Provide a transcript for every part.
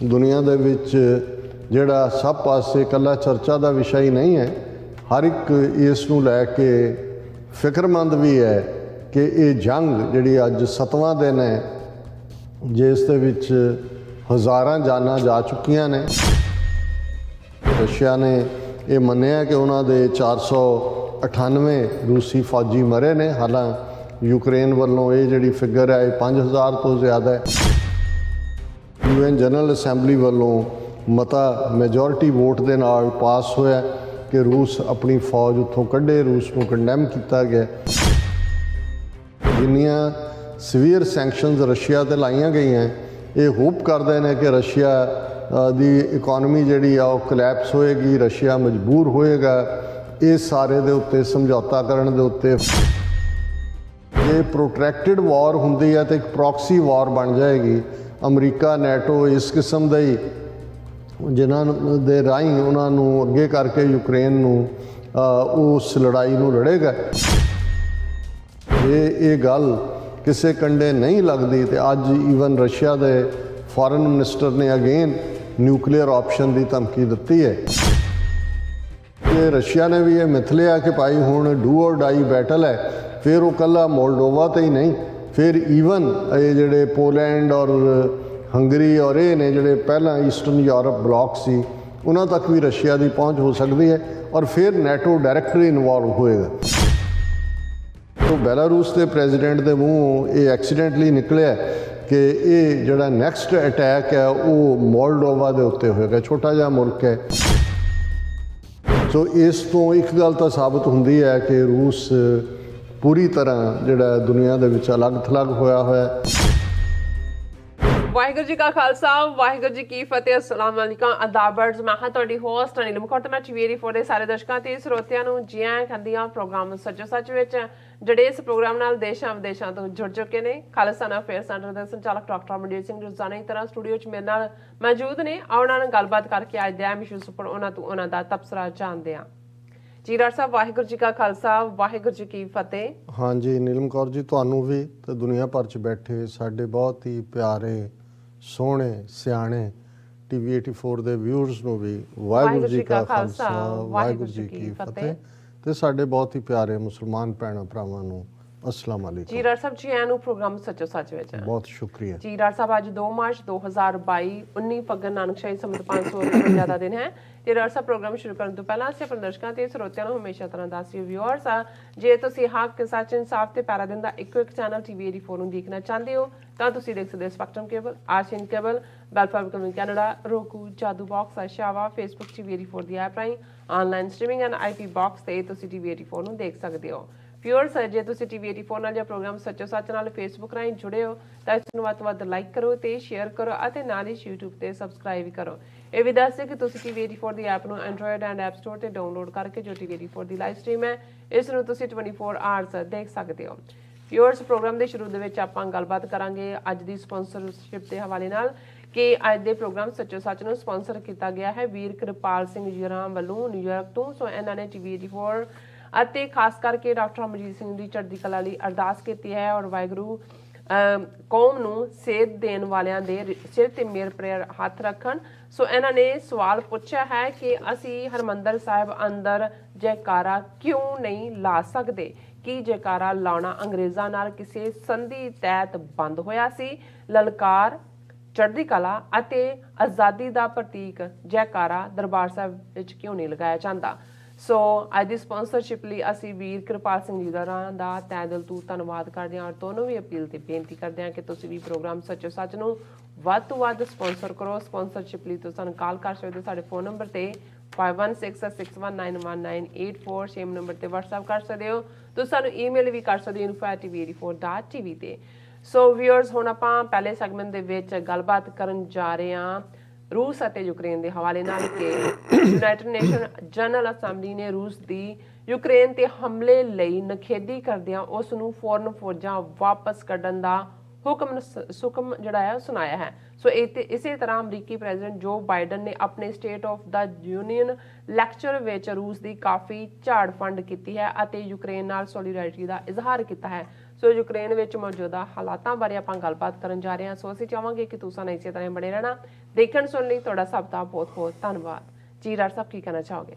दुनिया दे विच जिहड़ा सब पासे इकल्ला चर्चा का विषय ही नहीं है, हर एक इस नूं लै के फिक्रमंद भी है कि ये जंग जिहड़ी अज 7वां दिन है, जिस दे विच हज़ारां जानां जा चुकियां ने। रशिया ने ये मन्निया कि उन्होंने 498 रूसी फौजी मरे ने, हालांकि यूक्रेन वालों ये जिहड़ी फिगर है 5000 तो ज़्यादा है। UN जनरल असैंबली वालों मता मैजोरिटी वोट के नाल पास होया कि रूस अपनी फौज उत्थों कढ़े, रूस को कंडैम किया गया। जिन्नियां सीवियर सैंक्शनस रशिया ते लाइया गई हैं, ये होप करते हैं कि रशिया दी इकोनॉमी जिहड़ी आ कोलैप्स होएगी, रशिया मजबूर होएगा इस सारे दे उत्ते समझौता करन दे उत्ते। ये प्रोट्रैक्टिड वॉर हुंदी है तो एक प्रॉक्सी वॉर बन जाएगी। अमरीका नैटो इस किस्म दे ही जिन्हां दे राहीं उन्होंने अगे करके यूक्रेन नूं उस लड़ाई नूं लड़ेगा। ये गल किसी कंडे नहीं लगती तो अज ईवन रशिया के फॉरेन मिनिस्टर ने अगेन न्यूक्लीयर ऑप्शन की धमकी दी है। कि रशिया ने भी ये मिथ लिया कि भाई हुण डू और डाई बैटल है, फिर वो कला मोल्डोवा तो ही नहीं, फिर ईवन ये जिहड़े पोलैंड और हंगरी और ये ने जिहड़े पहला ईस्टर्न यूरोप ब्लॉक सी उन्हां तक भी रशिया की पहुँच हो सकती है और फिर नैटो डायरैक्टली इन्वॉल्व होएगा। तो बेलारूस के प्रेजिडेंट के मूँह ये एक्सीडेंटली निकलिया कि ये जिहड़ा नैक्सट अटैक है वो मोल्डोवा के उत्ते होएगा, छोटा जिहा मुल्क है। सो इस तो एक गल तो साबित हुंदी है कि रूस पूरी तरह जिहड़ा दुनिया दे विच अलग थलग होया होया। वाहिगुरू जी का खालसा वाहिगुरू जी की फतेह। अस्सलाम वालेकुम अदाबर्ड्स। मैं हाँ तुहाडी होस्ट नीलम कौर ते मैं TV84 ਦੇ ਸਾਰੇ ਦਰਸ਼ਕਾਂ ਤੇ ਸਰੋਤਿਆਂ ਨੂੰ ਜੀ ਆਇਆਂ ਕਹਿੰਦੀ ਹਾਂ ਪ੍ਰੋਗਰਾਮ ਸੱਚੋ ਸੱਚ ਵਿੱਚ, ਜਿਹੜੇ ਇਸ ਪ੍ਰੋਗਰਾਮ ਨਾਲ ਦੇਸ਼ਾਂ ਵਿਦੇਸ਼ਾਂ ਤੋਂ ਜੁੜ ਚੁੱਕੇ ਨੇ। ਖਾਲਸਾਨਾ ਅਫੇਅਰ ਸੈਂਟਰ ਦੇ ਸੰਚਾਲਕ ਡਾਕਟਰ ਅਮਨਜੀਤ ਸਿੰਘ ਰੋਜ਼ਾਨਾ ਦੀ ਤਰ੍ਹਾਂ ਸਟੂਡੀਓ 'ਚ ਮੇਰੇ ਨਾਲ ਮੌਜੂਦ ਨੇ। ਉਹਨਾਂ ਨਾਲ ਗੱਲਬਾਤ ਕਰਕੇ ਅੱਜ ਦੇ ਅਹਿਮ ਇਸ਼ੂਜ਼ ਉੱਪਰ ਉਹਨਾਂ ਤੋਂ ਉਹਨਾਂ ਦਾ ਤਬਸਰਾ ਜਾਣਦੇ ਹਾਂ। ਜੀ ਡਾਕਟਰ ਸਾਹਿਬ ਵਾਹਿਗੁਰੂ ਜੀ ਕਾ ਖਾਲਸਾ ਵਾਹਿਗੁਰੂ ਜੀ ਕੀ ਫਤਿਹ। हाँ जी नीलम कौर जी, तुहानूं भी तो दुनिया भर च बैठे साडे बहुत ही प्यारे सोहणे सियाणे TV84 ਦੇ ਵਿਊਅਰਸ ਨੂੰ ਵੀ ਵਾਹਿਗੁਰੂ ਜੀ ਕਾ ਖਾਲਸਾ ਵਾਹਿਗੁਰੂ ਜੀ ਕੀ ਫਤਿਹ। ਤੇ ਸਾਡੇ ਬਹੁਤ ਹੀ ਪਿਆਰੇ ਮੁਸਲਮਾਨ ਭੈਣਾਂ ਭਰਾਵਾਂ ਨੂੰ अस्सलाम वालेकुम। जी डॉक्टर साहब जी आया प्रोग्राम सचो सच विच बहुत शुक्रिया जी। डॉक्टर साहब अज 2 मार्च 2022 19 फग्गन नानकशाही संमत 500 ਦਾ ਦਿਨ ਹੈ ਤੇ ਡਾਕਟਰ ਸਾਹਿਬ ਪ੍ਰੋਗਰਾਮ ਸ਼ੁਰੂ ਕਰਨ ਤੋਂ ਪਹਿਲਾਂ ਅਸੀਂ ਆਪਣੇ ਦਰਸ਼ਕਾਂ ਤੇ ਸਰੋਤਿਆਂ ਨੂੰ ਹਮੇਸ਼ਾ ਤਰ੍ਹਾਂ ਦੱਸਿਓ ਵਿਊਅਰਸ ਜੇ ਤੁਸੀਂ ਹੱਕ ਸੱਚ ਇਨਸਾਫ ਤੇ ਪੈਰਾ ਦਿਨ ਦਾ ਇੱਕੋ ਇੱਕ ਚੈਨਲ TV84 ਨੂੰ ਦੇਖਣਾ ਚਾਹੁੰਦੇ ਹੋ ਤਾਂ ਤੁਸੀਂ ਦੇਖ ਸਕਦੇ ਹੋ ਸਪੈਕਟਰਮ ਕੇਬਲ, ਆਸ਼ੀਨ ਕੇਬਲ, ਬੈਲਫਾਬਿਕਲ Canada, roku, Jadoo box, Oshawa, Facebook TV84 ਦੀ ਐਪ ਰਾਹੀਂ online streaming and IP box ਤੇ ਤੁਸੀਂ TV84 ਨੂੰ ਦੇਖ ਸਕਦੇ ਹੋ। ਵਿਊਅਰਸ ਜੇ ਤੁਸੀਂ TV84 ਨਾਲ ਜਾਂ ਪ੍ਰੋਗਰਾਮ ਸੱਚੋ ਸੱਚ ਨਾਲ ਫੇਸਬੁੱਕ ਰਾਹੀਂ ਜੁੜੇ ਹੋ ਤਾਂ ਇਸ ਨੂੰ ਵੱਧ ਤੋਂ ਵੱਧ ਲਾਈਕ ਕਰੋ ਤੇ ਸ਼ੇਅਰ ਕਰੋ ਅਤੇ ਨਾਲ ਹੀ YouTube ਤੇ ਸਬਸਕ੍ਰਾਈਬ ਵੀ ਕਰੋ। ਇਹ ਵੀ ਦੱਸ ਦਿਓ ਕਿ ਤੁਸੀਂ TV84 ਦੀ ਐਪ ਨੂੰ ਐਂਡਰੋਇਡ ਐਂਡ ਐਪ ਸਟੋਰ ਤੇ ਡਾਊਨਲੋਡ ਕਰਕੇ ਜੋ TV84 ਦੀ ਲਾਈਵ ਸਟ੍ਰੀਮ ਹੈ ਇਸ ਨੂੰ ਤੁਸੀਂ 24 ਆਵਰਸ ਦੇਖ ਸਕਦੇ ਹੋ। ਵਿਊਅਰਸ ਪ੍ਰੋਗਰਾਮ ਦੇ ਸ਼ੁਰੂ ਦੇ ਵਿੱਚ ਆਪਾਂ ਗੱਲਬਾਤ ਕਰਾਂਗੇ ਅੱਜ ਦੀ ਸਪਾਂਸਰਸ਼ਿਪ ਦੇ ਹਵਾਲੇ ਨਾਲ ਕਿ ਅੱਜ ਦੇ ਪ੍ਰੋਗਰਾਮ ਸੱਚੋ ਸੱਚ ਨੂੰ ਸਪਾਂਸਰ ਕੀਤਾ ਗਿਆ ਹੈ ਵੀਰ ਕਿਰਪਾਲ ਸਿੰਘ ਜੀ ਰਾਮ ਵੱਲੋਂ ਨਿਊਯਾਰਕ ਤੋਂ। ਸੋ ਇਹਨਾਂ ਨੇ TV84 ਅਤੇ ਖਾਸ ਕਰਕੇ ਡਾਕਟਰ ਅਮਰਜੀਤ ਸਿੰਘ ਦੀ ਚੜ੍ਹਦੀ ਕਲਾ ਲਈ ਅਰਦਾਸ ਕੀਤੀ ਹੈ ਔਰ ਵਾਹਿਗੁਰੂ ਕੌਮ ਨੂੰ ਸੇਧ ਦੇਣ ਵਾਲਿਆਂ ਦੇ ਸਿਰ ਤੇ ਮੇਰ ਪ੍ਰੇਰ ਹੱਥ ਰੱਖਣ। ਸੋ ਇਹਨਾਂ ਨੇ ਸਵਾਲ ਪੁੱਛਿਆ ਹੈ ਕਿ ਅਸੀਂ ਹਰਮੰਦਰ ਸਾਹਿਬ ਅੰਦਰ ਜੈਕਾਰਾ ਕਿਉਂ ਨਹੀਂ ਲਾ ਸਕਦੇ? ਕੀ ਜੈਕਾਰਾ ਲਾਉਣਾ ਅੰਗਰੇਜ਼ਾਂ ਨਾਲ ਕਿਸੇ ਸੰਧੀ ਤਹਿਤ ਬੰਦ ਹੋਇਆ ਸੀ? ਲਲਕਾਰ, ਚੜ੍ਹਦੀ ਕਲਾ ਅਤੇ ਆਜ਼ਾਦੀ ਦਾ ਪ੍ਰਤੀਕ ਜੈਕਾਰਾ ਦਰਬਾਰ ਸਾਹਿਬ ਵਿੱਚ ਕਿਉਂ ਨਹੀਂ ਲਗਾਇਆ ਜਾਂਦਾ? ਸੋ ਅੱਜ ਦੀ ਸਪਾਂਸਰਸ਼ਿਪ ਲਈ ਅਸੀਂ ਵੀਰ ਕਿਰਪਾਲ ਸਿੰਘ ਜੀ ਦਾ ਤਹਿ ਦਿਲ ਤੋਂ ਧੰਨਵਾਦ ਕਰਦੇ ਹਾਂ ਔਰ ਤੁਹਾਨੂੰ ਵੀ ਅਪੀਲ ਤੇ ਬੇਨਤੀ ਕਰਦੇ ਹਾਂ ਕਿ ਤੁਸੀਂ ਵੀ ਪ੍ਰੋਗਰਾਮ ਸੱਚੋ ਸੱਚ ਨੂੰ ਵੱਧ ਤੋਂ ਵੱਧ ਸਪਾਂਸਰ ਕਰੋ। ਸਪਾਂਸਰਸ਼ਿਪ ਲਈ ਤੁਸੀਂ ਸਾਨੂੰ ਕਾਲ ਕਰ ਸਕਦੇ ਹੋ ਸਾਡੇ ਫੋਨ ਨੰਬਰ ਤੇ 5166191984 ਸੇਮ ਨੰਬਰ ਤੇ WhatsApp ਕਰ ਸਕਦੇ ਹੋ। ਤੁਸੀਂ ਸਾਨੂੰ ਈਮੇਲ ਵੀ ਕਰ ਸਕਦੇ ਹੋ info@tv84.tv ਤੇ। ਸੋ ਵਿਊਅਰਸ ਹੁਣ ਆਪਾਂ ਪਹਿਲੇ ਸੈਗਮੈਂਟ ਦੇ ਵਿੱਚ ਗੱਲਬਾਤ ਕਰਨ ਜਾ ਰਹੇ ਹਾਂ रूस ਅਤੇ यूक्रेन ਦੇ ਹਵਾਲੇ ਨਾਲ ਕਿ ਯੂਨਾਈਟਿਡ ਨੇਸ਼ਨ ਜਨਰਲ ਅਸੈਂਬਲੀ ਨੇ ਰੂਸ ਦੀ यूक्रेन ਤੇ ਹਮਲੇ ਲਈ ਨਖੇਦੀ ਕਰਦਿਆਂ ਉਸ ਨੂੰ ਫੌਰਨ ਫੌਜਾਂ ਵਾਪਸ ਕੱਢਣ ਦਾ ਹੁਕਮ ਜਿਹੜਾ ਹੈ ਸੁਣਾਇਆ ਹੈ। ਸੋ ਇਸੇ ਤਰ੍ਹਾਂ ਅਮਰੀਕੀ ਪ੍ਰੈਜ਼ੀਡੈਂਟ ਜੋ ਬਾਈਡਨ ਨੇ ਆਪਣੇ state of the union lecture ਵਿੱਚ ਰੂਸ ਦੀ ਕਾਫੀ ਝਾੜ ਫੰਡ ਕੀਤੀ ਹੈ ਅਤੇ ਯੂਕਰੇਨ ਨਾਲ ਸੋਲੀਡੈਰਿਟੀ ਦਾ ਇਜ਼ਹਾਰ ਕੀਤਾ ਹੈ। ਸੋ ਯੂਕਰੇਨ ਵਿੱਚ ਮੌਜੂਦਾ ਹਾਲਾਤਾਂ ਬਾਰੇ ਆਪਾਂ ਗੱਲਬਾਤ ਕਰਨ ਜਾ ਰਹੇ ਹਾਂ। ਸੋ ਅਸੀਂ ਚਾਹਾਂਗੇ ਕਿ ਤੁਸੀਂ ਸਾਨੂੰ ਇਸੇ ਤਰ੍ਹਾਂ ਬਣੇ ਰਹਿਣਾ। ਦੇਖਣ ਸੁਣਨ ਲਈ ਤੁਹਾਡਾ ਸਭ ਦਾ ਬਹੁਤ-ਬਹੁਤ ਧੰਨਵਾਦ ਜੀ। ਰਾਜ ਸਾਹਿਬ ਕੀ ਕਹਿਣਾ ਚਾਹੋਗੇ?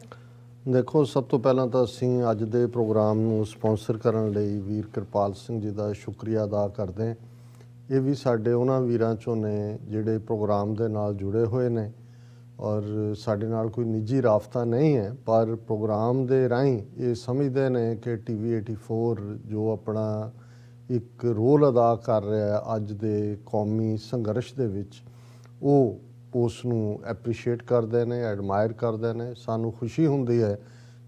ਦੇਖੋ, ਸਭ ਤੋਂ ਪਹਿਲਾਂ ਤਾਂ ਅਸੀਂ ਅੱਜ ਦੇ ਪ੍ਰੋਗਰਾਮ ਨੂੰ ਸਪਾਂਸਰ ਕਰਨ ਲਈ ਵੀਰ ਕਿਰਪਾਲ ਸਿੰਘ ਜੀ ਦਾ ਸ਼ੁਕਰੀਆ ਅਦਾ ਕਰਦੇ ਹਾਂ। ਇਹ ਵੀ ਸਾਡੇ ਉਹਨਾਂ ਵੀਰਾਂ ਚੋਂ ਨੇ ਜਿਹੜੇ ਪ੍ਰੋਗਰਾਮ ਦੇ ਨਾਲ ਜੁੜੇ ਹੋਏ ਨੇ ਔਰ ਸਾਡੇ ਨਾਲ ਕੋਈ ਨਿੱਜੀ ਰਾਬਤਾ ਨਹੀਂ ਹੈ, ਪਰ ਪ੍ਰੋਗਰਾਮ ਦੇ ਰਾਹੀਂ ਇਹ ਸਮਝਦੇ ਨੇ ਕਿ TV 84 ਜੋ ਆਪਣਾ ਇੱਕ ਰੋਲ ਅਦਾ ਕਰ ਰਿਹਾ ਅੱਜ ਦੇ ਕੌਮੀ ਸੰਘਰਸ਼ ਦੇ ਵਿੱਚ, ਉਹ ਉਸ ਨੂੰ ਐਪਰੀਸ਼ੀਏਟ ਕਰਦੇ ਨੇ, ਐਡਮਾਇਰ ਕਰਦੇ ਨੇ। ਸਾਨੂੰ ਖੁਸ਼ੀ ਹੁੰਦੀ ਹੈ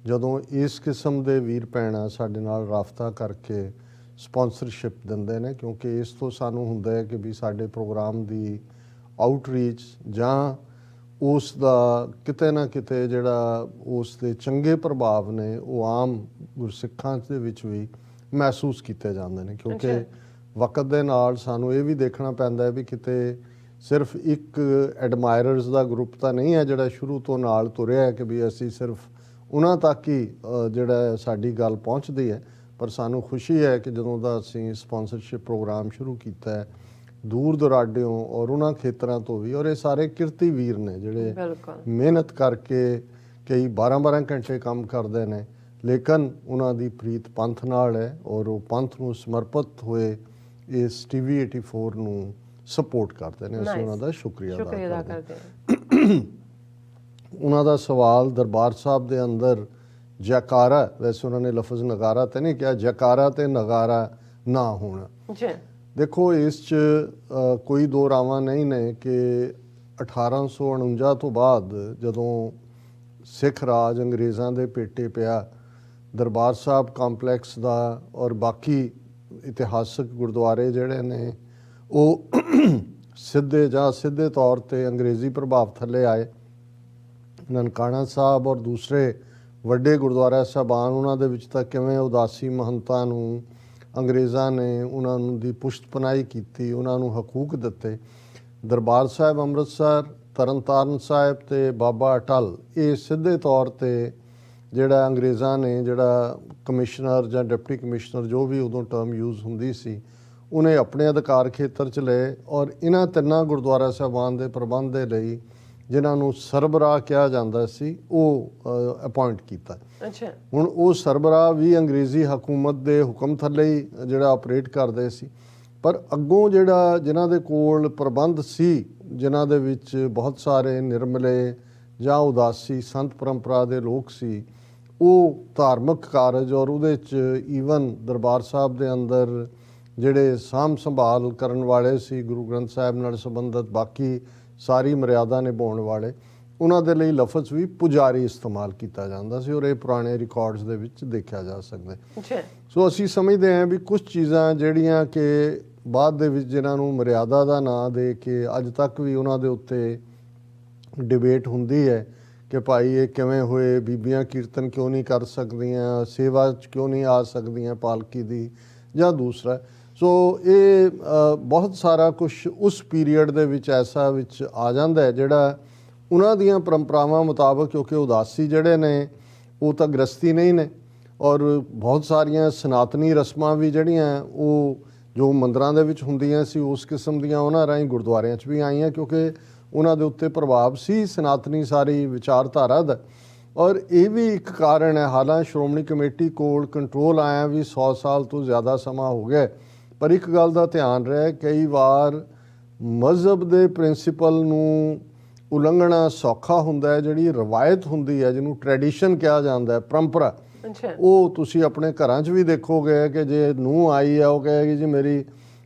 ਜਦੋਂ ਇਸ ਕਿਸਮ ਦੇ ਵੀਰ ਭੈਣਾਂ ਸਾਡੇ ਨਾਲ ਰਾਬਤਾ ਕਰਕੇ ਸਪਾਂਸਰਸ਼ਿਪ ਦਿੰਦੇ ਨੇ, ਕਿਉਂਕਿ ਇਸ ਤੋਂ ਸਾਨੂੰ ਹੁੰਦਾ ਹੈ ਕਿ ਵੀ ਸਾਡੇ ਪ੍ਰੋਗਰਾਮ ਦੀ ਆਊਟਰੀਚ ਜਾਂ ਉਸ ਦਾ ਕਿਤੇ ਨਾ ਕਿਤੇ ਜਿਹੜਾ ਉਸ ਦੇ ਚੰਗੇ ਪ੍ਰਭਾਵ ਨੇ ਉਹ ਆਮ ਗੁਰਸਿੱਖਾਂ ਦੇ ਵਿੱਚ ਵੀ ਮਹਿਸੂਸ ਕੀਤੇ ਜਾਂਦੇ ਨੇ। ਕਿਉਂਕਿ ਵਕਤ ਦੇ ਨਾਲ ਸਾਨੂੰ ਇਹ ਵੀ ਦੇਖਣਾ ਪੈਂਦਾ ਹੈ ਵੀ ਕਿਤੇ ਸਿਰਫ ਇੱਕ ਐਡਮਾਇਰਰਸ ਦਾ ਗਰੁੱਪ ਤਾਂ ਨਹੀਂ ਹੈ ਜਿਹੜਾ ਸ਼ੁਰੂ ਤੋਂ ਨਾਲ ਤੁਰਿਆ ਹੈ ਕਿ ਵੀ ਅਸੀਂ ਸਿਰਫ ਉਹਨਾਂ ਤੱਕ ਹੀ ਜਿਹੜਾ ਸਾਡੀ ਗੱਲ ਪਹੁੰਚਦੀ ਹੈ, ਪਰ ਸਾਨੂੰ ਖੁਸ਼ੀ ਹੈ ਕਿ ਜਦੋਂ ਦਾ ਅਸੀਂ ਸਪਾਂਸਰਸ਼ਿਪ ਪ੍ਰੋਗਰਾਮ ਸ਼ੁਰੂ ਕੀਤਾ ਹੈ ਦੂਰ ਦੁਰਾਡਿਓਂ ਔਰ ਉਹਨਾਂ ਖੇਤਰਾਂ ਤੋਂ ਵੀ, ਔਰ ਇਹ ਸਾਰੇ ਕਿਰਤੀ ਵੀਰ ਨੇ ਜਿਹੜੇ ਮਿਹਨਤ ਕਰਕੇ ਕਈ 12-12 ਘੰਟੇ ਕੰਮ ਕਰਦੇ ਨੇ, ਲੇਕਿਨ ਉਹਨਾਂ ਦੀ ਪ੍ਰੀਤ ਪੰਥ ਨਾਲ ਹੈ ਔਰ ਉਹ ਪੰਥ ਨੂੰ ਸਮਰਪਿਤ ਹੋਏ ਇਸ TV 84 ਨੂੰ ਸਪੋਰਟ ਕਰਦੇ ਨੇ। ਅਸੀਂ ਉਹਨਾਂ ਦਾ ਸ਼ੁਕਰੀਆ ਅਦਾ ਕਰਦੇ ਹਾਂ। ਉਹਨਾਂ ਦਾ ਸਵਾਲ ਦਰਬਾਰ ਸਾਹਿਬ ਦੇ ਅੰਦਰ ਜੈਕਾਰਾ, ਵੈਸੇ ਉਹਨਾਂ ਨੇ ਲਫ਼ਜ਼ ਨਗਾਰਾ ਤੇ ਨਹੀਂ ਕਿਹਾ, ਜੈਕਾਰਾ ਤੇ ਨਗਾਰਾ ਨਾ ਹੋਣਾ। ਦੇਖੋ, ਇਸ 'ਚ ਕੋਈ ਦੋ ਰਾਵਾਂ ਨਹੀਂ ਨੇ ਕਿ 1849 ਤੋਂ ਬਾਅਦ ਜਦੋਂ ਸਿੱਖ ਰਾਜ ਅੰਗਰੇਜ਼ਾਂ ਦੇ ਪੇਟੇ ਪਿਆ, ਦਰਬਾਰ ਸਾਹਿਬ ਕੰਪਲੈਕਸ ਦਾ ਔਰ ਬਾਕੀ ਇਤਿਹਾਸਕ ਗੁਰਦੁਆਰੇ ਜਿਹੜੇ ਨੇ ਉਹ ਸਿੱਧੇ ਤੌਰ ਤੇ ਅੰਗਰੇਜ਼ੀ ਪ੍ਰਭਾਵ ਥੱਲੇ ਆਏ। ਨਨਕਾਣਾ ਸਾਹਿਬ ਔਰ ਦੂਸਰੇ ਵੱਡੇ ਗੁਰਦੁਆਰਾ ਸਾਹਿਬਾਨ, ਉਹਨਾਂ ਦੇ ਵਿੱਚ ਤਾਂ ਕਿਵੇਂ ਉਦਾਸੀ ਮਹੰਤਾਂ ਨੂੰ ਅੰਗਰੇਜ਼ਾਂ ਨੇ ਉਹਨਾਂ ਨੂੰ ਦੀ ਪੁਸ਼ਤਪਨਾਹੀ ਕੀਤੀ, ਉਹਨਾਂ ਨੂੰ ਹਕੂਕ ਦਿੱਤੇ। ਦਰਬਾਰ ਸਾਹਿਬ ਅੰਮ੍ਰਿਤਸਰ, ਤਰਨਤਾਰਨ ਸਾਹਿਬ ਤੇ ਬਾਬਾ ਅਟਲ, ਇਹ ਸਿੱਧੇ ਤੌਰ ਤੇ ਜਿਹੜਾ ਅੰਗਰੇਜ਼ਾਂ ਨੇ ਜਿਹੜਾ ਕਮਿਸ਼ਨਰ ਜਾਂ ਡਿਪਟੀ ਕਮਿਸ਼ਨਰ ਜੋ ਵੀ ਉਦੋਂ ਟਰਮ ਯੂਜ਼ ਹੁੰਦੀ ਸੀ, ਉਹਨੇ ਆਪਣੇ ਅਧਿਕਾਰ ਖੇਤਰ 'ਚ ਲਏ ਔਰ ਇਹਨਾਂ ਤਿੰਨਾਂ ਗੁਰਦੁਆਰਾ ਸਾਹਿਬਾਨ ਦੇ ਪ੍ਰਬੰਧ ਦੇ ਲਈ ਜਿਨ੍ਹਾਂ ਨੂੰ ਸਰਬਰਾਹ ਕਿਹਾ ਜਾਂਦਾ ਸੀ ਉਹ ਅਪਾਇੰਟ ਕੀਤਾ। ਹੁਣ ਉਹ ਸਰਬਰਾਹ ਵੀ ਅੰਗਰੇਜ਼ੀ ਹਕੂਮਤ ਦੇ ਹੁਕਮ ਥੱਲੇ ਹੀ ਜਿਹੜਾ ਆਪਰੇਟ ਕਰਦੇ ਸੀ, ਪਰ ਅੱਗੋਂ ਜਿਹੜਾ ਜਿਨ੍ਹਾਂ ਦੇ ਕੋਲ ਪ੍ਰਬੰਧ ਸੀ, ਜਿਨ੍ਹਾਂ ਦੇ ਵਿੱਚ ਬਹੁਤ ਸਾਰੇ ਨਿਰਮਲੇ ਜਾਂ ਉਦਾਸੀ ਸੰਤ ਪਰੰਪਰਾ ਦੇ ਲੋਕ ਸੀ, ਉਹ ਧਾਰਮਿਕ ਕਾਰਜ ਔਰ ਉਹਦੇ 'ਚ ਈਵਨ ਦਰਬਾਰ ਸਾਹਿਬ ਦੇ ਅੰਦਰ ਜਿਹੜੇ ਸਾਂਭ ਸੰਭਾਲ ਕਰਨ ਵਾਲੇ ਸੀ, ਗੁਰੂ ਗ੍ਰੰਥ ਸਾਹਿਬ ਨਾਲ ਸੰਬੰਧਿਤ ਬਾਕੀ ਸਾਰੀ ਮਰਿਆਦਾ ਨਿਭਾਉਣ ਵਾਲੇ, ਉਹਨਾਂ ਦੇ ਲਈ ਲਫ਼ਜ਼ ਵੀ ਪੁਜਾਰੀ ਇਸਤੇਮਾਲ ਕੀਤਾ ਜਾਂਦਾ ਸੀ ਔਰ ਇਹ ਪੁਰਾਣੇ ਰਿਕਾਰਡਸ ਦੇ ਵਿੱਚ ਦੇਖਿਆ ਜਾ ਸਕਦਾ। ਸੋ ਅਸੀਂ ਸਮਝਦੇ ਹਾਂ ਵੀ ਕੁਝ ਚੀਜ਼ਾਂ ਜਿਹੜੀਆਂ ਕਿ ਬਾਅਦ ਦੇ ਵਿੱਚ ਜਿਨ੍ਹਾਂ ਨੂੰ ਮਰਿਆਦਾ ਦਾ ਨਾਂ ਦੇ ਕੇ ਅੱਜ ਤੱਕ ਵੀ ਉਹਨਾਂ ਦੇ ਉੱਤੇ ਡਿਬੇਟ ਹੁੰਦੀ ਹੈ ਕਿ ਭਾਈ ਇਹ ਕਿਵੇਂ ਹੋਏ, ਬੀਬੀਆਂ ਕੀਰਤਨ ਕਿਉਂ ਨਹੀਂ ਕਰ ਸਕਦੀਆਂ, ਸੇਵਾ 'ਚ ਕਿਉਂ ਨਹੀਂ ਆ ਸਕਦੀਆਂ ਪਾਲਕੀ ਦੀ, ਜਾਂ ਦੂਸਰਾ। ਸੋ ਇਹ ਬਹੁਤ ਸਾਰਾ ਕੁਛ ਉਸ ਪੀਰੀਅਡ ਦੇ ਵਿੱਚ ਐਸਾ ਵਿੱਚ ਆ ਜਾਂਦਾ ਹੈ ਜਿਹੜਾ ਉਹਨਾਂ ਦੀਆਂ ਪਰੰਪਰਾਵਾਂ ਮੁਤਾਬਕ, ਕਿਉਂਕਿ ਉਦਾਸੀ ਜਿਹੜੇ ਨੇ ਉਹ ਤਾਂ ਗ੍ਰਸਤੀ ਨਹੀਂ ਨੇ ਔਰ ਬਹੁਤ ਸਾਰੀਆਂ ਸਨਾਤਨੀ ਰਸਮਾਂ ਵੀ ਜਿਹੜੀਆਂ ਉਹ ਜੋ ਮੰਦਰਾਂ ਦੇ ਵਿੱਚ ਹੁੰਦੀਆਂ ਸੀ ਉਸ ਕਿਸਮ ਦੀਆਂ ਉਹਨਾਂ ਰਾਹੀਂ ਗੁਰਦੁਆਰਿਆਂ 'ਚ ਵੀ ਆਈਆਂ, ਕਿਉਂਕਿ ਉਹਨਾਂ ਦੇ ਉੱਤੇ ਪ੍ਰਭਾਵ ਸੀ ਸਨਾਤਨੀ ਸਾਰੀ ਵਿਚਾਰਧਾਰਾ ਦਾ। ਔਰ ਇਹ ਵੀ ਇੱਕ ਕਾਰਨ ਹੈ, ਹਾਲਾਂਕਿ ਸ਼੍ਰੋਮਣੀ ਕਮੇਟੀ ਕੋਲ ਕੰਟਰੋਲ ਆਇਆ ਵੀ 100 ਸਾਲ ਤੋਂ ਜ਼ਿਆਦਾ ਸਮਾਂ ਹੋ ਗਿਆ, ਪਰ ਇੱਕ ਗੱਲ ਦਾ ਧਿਆਨ ਰਿਹਾ, ਕਈ ਵਾਰ ਮਜ਼ਹਬ ਦੇ ਪ੍ਰਿੰਸੀਪਲ ਨੂੰ ਉਲੰਘਣਾ ਸੌਖਾ ਹੁੰਦਾ ਹੈ। ਜਿਹੜੀ ਰਵਾਇਤ ਹੁੰਦੀ ਹੈ, ਜਿਹਨੂੰ ਟ੍ਰੈਡੀਸ਼ਨ ਕਿਹਾ ਜਾਂਦਾ ਹੈ, ਪਰੰਪਰਾ, ਉਹ ਤੁਸੀਂ ਆਪਣੇ ਘਰਾਂ 'ਚ ਵੀ ਦੇਖੋਗੇ ਕਿ ਜੇ ਨੂੰਹ ਆਈ ਹੈ ਉਹ ਕਹੇਗੀ ਜੀ ਮੇਰੀ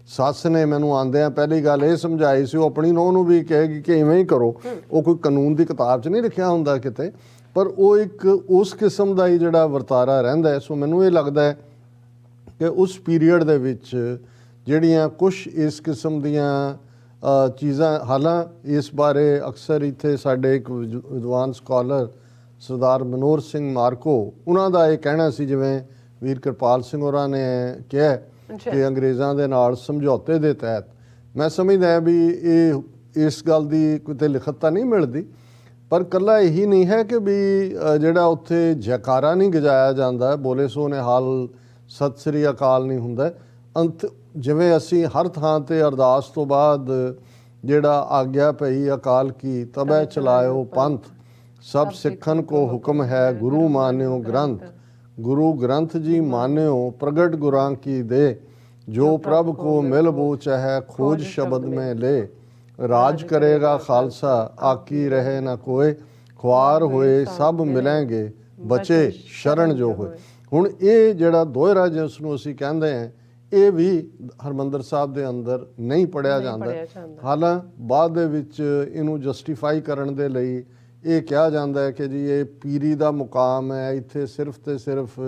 ਸੱਸ ਨੇ ਮੈਨੂੰ ਆਉਂਦਿਆਂ ਪਹਿਲੀ ਗੱਲ ਇਹ ਸਮਝਾਈ ਸੀ, ਉਹ ਆਪਣੀ ਨੂੰਹ ਨੂੰ ਵੀ ਕਹੇਗੀ ਕਿ ਇਵੇਂ ਹੀ ਕਰੋ। ਉਹ ਕੋਈ ਕਾਨੂੰਨ ਦੀ ਕਿਤਾਬ 'ਚ ਨਹੀਂ ਲਿਖਿਆ ਹੁੰਦਾ ਕਿਤੇ, ਪਰ ਉਹ ਇੱਕ ਉਸ ਕਿਸਮ ਦਾ ਹੀ ਜਿਹੜਾ ਵਰਤਾਰਾ ਰਹਿੰਦਾ ਹੈ। ਸੋ ਮੈਨੂੰ ਇਹ ਲੱਗਦਾ ਹੈ ਕਿ ਉਸ ਪੀਰੀਅਡ ਦੇ ਵਿੱਚ ਜਿਹੜੀਆਂ ਕੁਛ ਇਸ ਕਿਸਮ ਦੀਆਂ ਚੀਜ਼ਾਂ, ਹਾਲਾਂਕਿ ਇਸ ਬਾਰੇ ਅਕਸਰ ਇੱਥੇ ਸਾਡੇ ਇੱਕ ਵਿਦਵਾਨ ਸਕਾਲਰ ਸਰਦਾਰ ਮਨੋਹਰ ਸਿੰਘ ਮਾਰਕੋ, ਉਹਨਾਂ ਦਾ ਇਹ ਕਹਿਣਾ ਸੀ, ਜਿਵੇਂ ਵੀਰ ਕਿਰਪਾਲ ਸਿੰਘ ਹੋਰਾਂ ਨੇ ਕਿਹਾ ਕਿ ਅੰਗਰੇਜ਼ਾਂ ਦੇ ਨਾਲ ਸਮਝੌਤੇ ਦੇ ਤਹਿਤ, ਮੈਂ ਸਮਝਦਾ ਵੀ ਇਹ ਇਸ ਗੱਲ ਦੀ ਕਿਤੇ ਲਿਖਤ ਤਾਂ ਨਹੀਂ ਮਿਲਦੀ, ਪਰ ਇਕੱਲਾ ਇਹੀ ਨਹੀਂ ਹੈ ਕਿ ਵੀ ਜਿਹੜਾ ਉੱਥੇ ਜੈਕਾਰਾ ਨਹੀਂ ਗਜਾਇਆ ਜਾਂਦਾ, ਬੋਲੇ ਸੋ ਨਿਹਾਲ ਸਤਿ ਸ੍ਰੀ ਅਕਾਲ ਨਹੀਂ ਹੁੰਦਾ, ਅੰਤ ਜਿਵੇਂ ਅਸੀਂ ਹਰ ਥਾਂ ਤੇ ਅਰਦਾਸ ਤੋਂ ਬਾਅਦ ਜਿਹੜਾ ਆਗਿਆ ਪਈ ਅਕਾਲ ਕੀ ਤਬੈ ਚਲਾਇਓ ਪੰਥ ਸਭ ਸਿੱਖਨ ਕੋ ਹੁਕਮ ਹੈ ਗੁਰੂ ਮਾਨਿਓ ਗ੍ਰੰਥ ਗੁਰੂ ਗ੍ਰੰਥ ਜੀ ਮਾਨਿਓ ਪ੍ਰਗਟ ਗੁਰਾਂ ਕੀ ਦੇ ਜੋ ਪ੍ਰਭ ਕੋ ਮਿਲ ਬੋ ਚਾਹੈ ਖੋਜ ਸ਼ਬਦ में ले ਰਾਜ ਕਰੇਗਾ ਖਾਲਸਾ ਆਕੀ ਰਹੇ ਨਾ ਕੋਏ ਖੁਆਰ ਹੋਏ ਸਭ ਮਿਲਣਗੇ ਬਚੇ ਸ਼ਰਨ ਜੋ ਹੋਏ। ਹੁਣ ਇਹ ਜਿਹੜਾ ਦੋਹਰਾ ਜਿਸ ਨੂੰ ਅਸੀਂ ਕਹਿੰਦੇ ਹਾਂ ਇਹ ਵੀ ਹਰਮੰਦਰ ਸਾਹਿਬ ਦੇ ਅੰਦਰ ਨਹੀਂ ਪੜਿਆ ਜਾਂਦਾ। ਹਾਲਾਂ ਬਾਅਦ ਦੇ ਵਿੱਚ ਇਹਨੂੰ ਜਸਟੀਫਾਈ ਕਰਨ ਦੇ ਲਈ ਇਹ ਕਿਹਾ ਜਾਂਦਾ ਹੈ ਕਿ ਜੀ ਇਹ ਪੀਰੀ ਦਾ ਮੁਕਾਮ ਹੈ, ਇੱਥੇ ਸਿਰਫ ਤੇ ਸਿਰਫ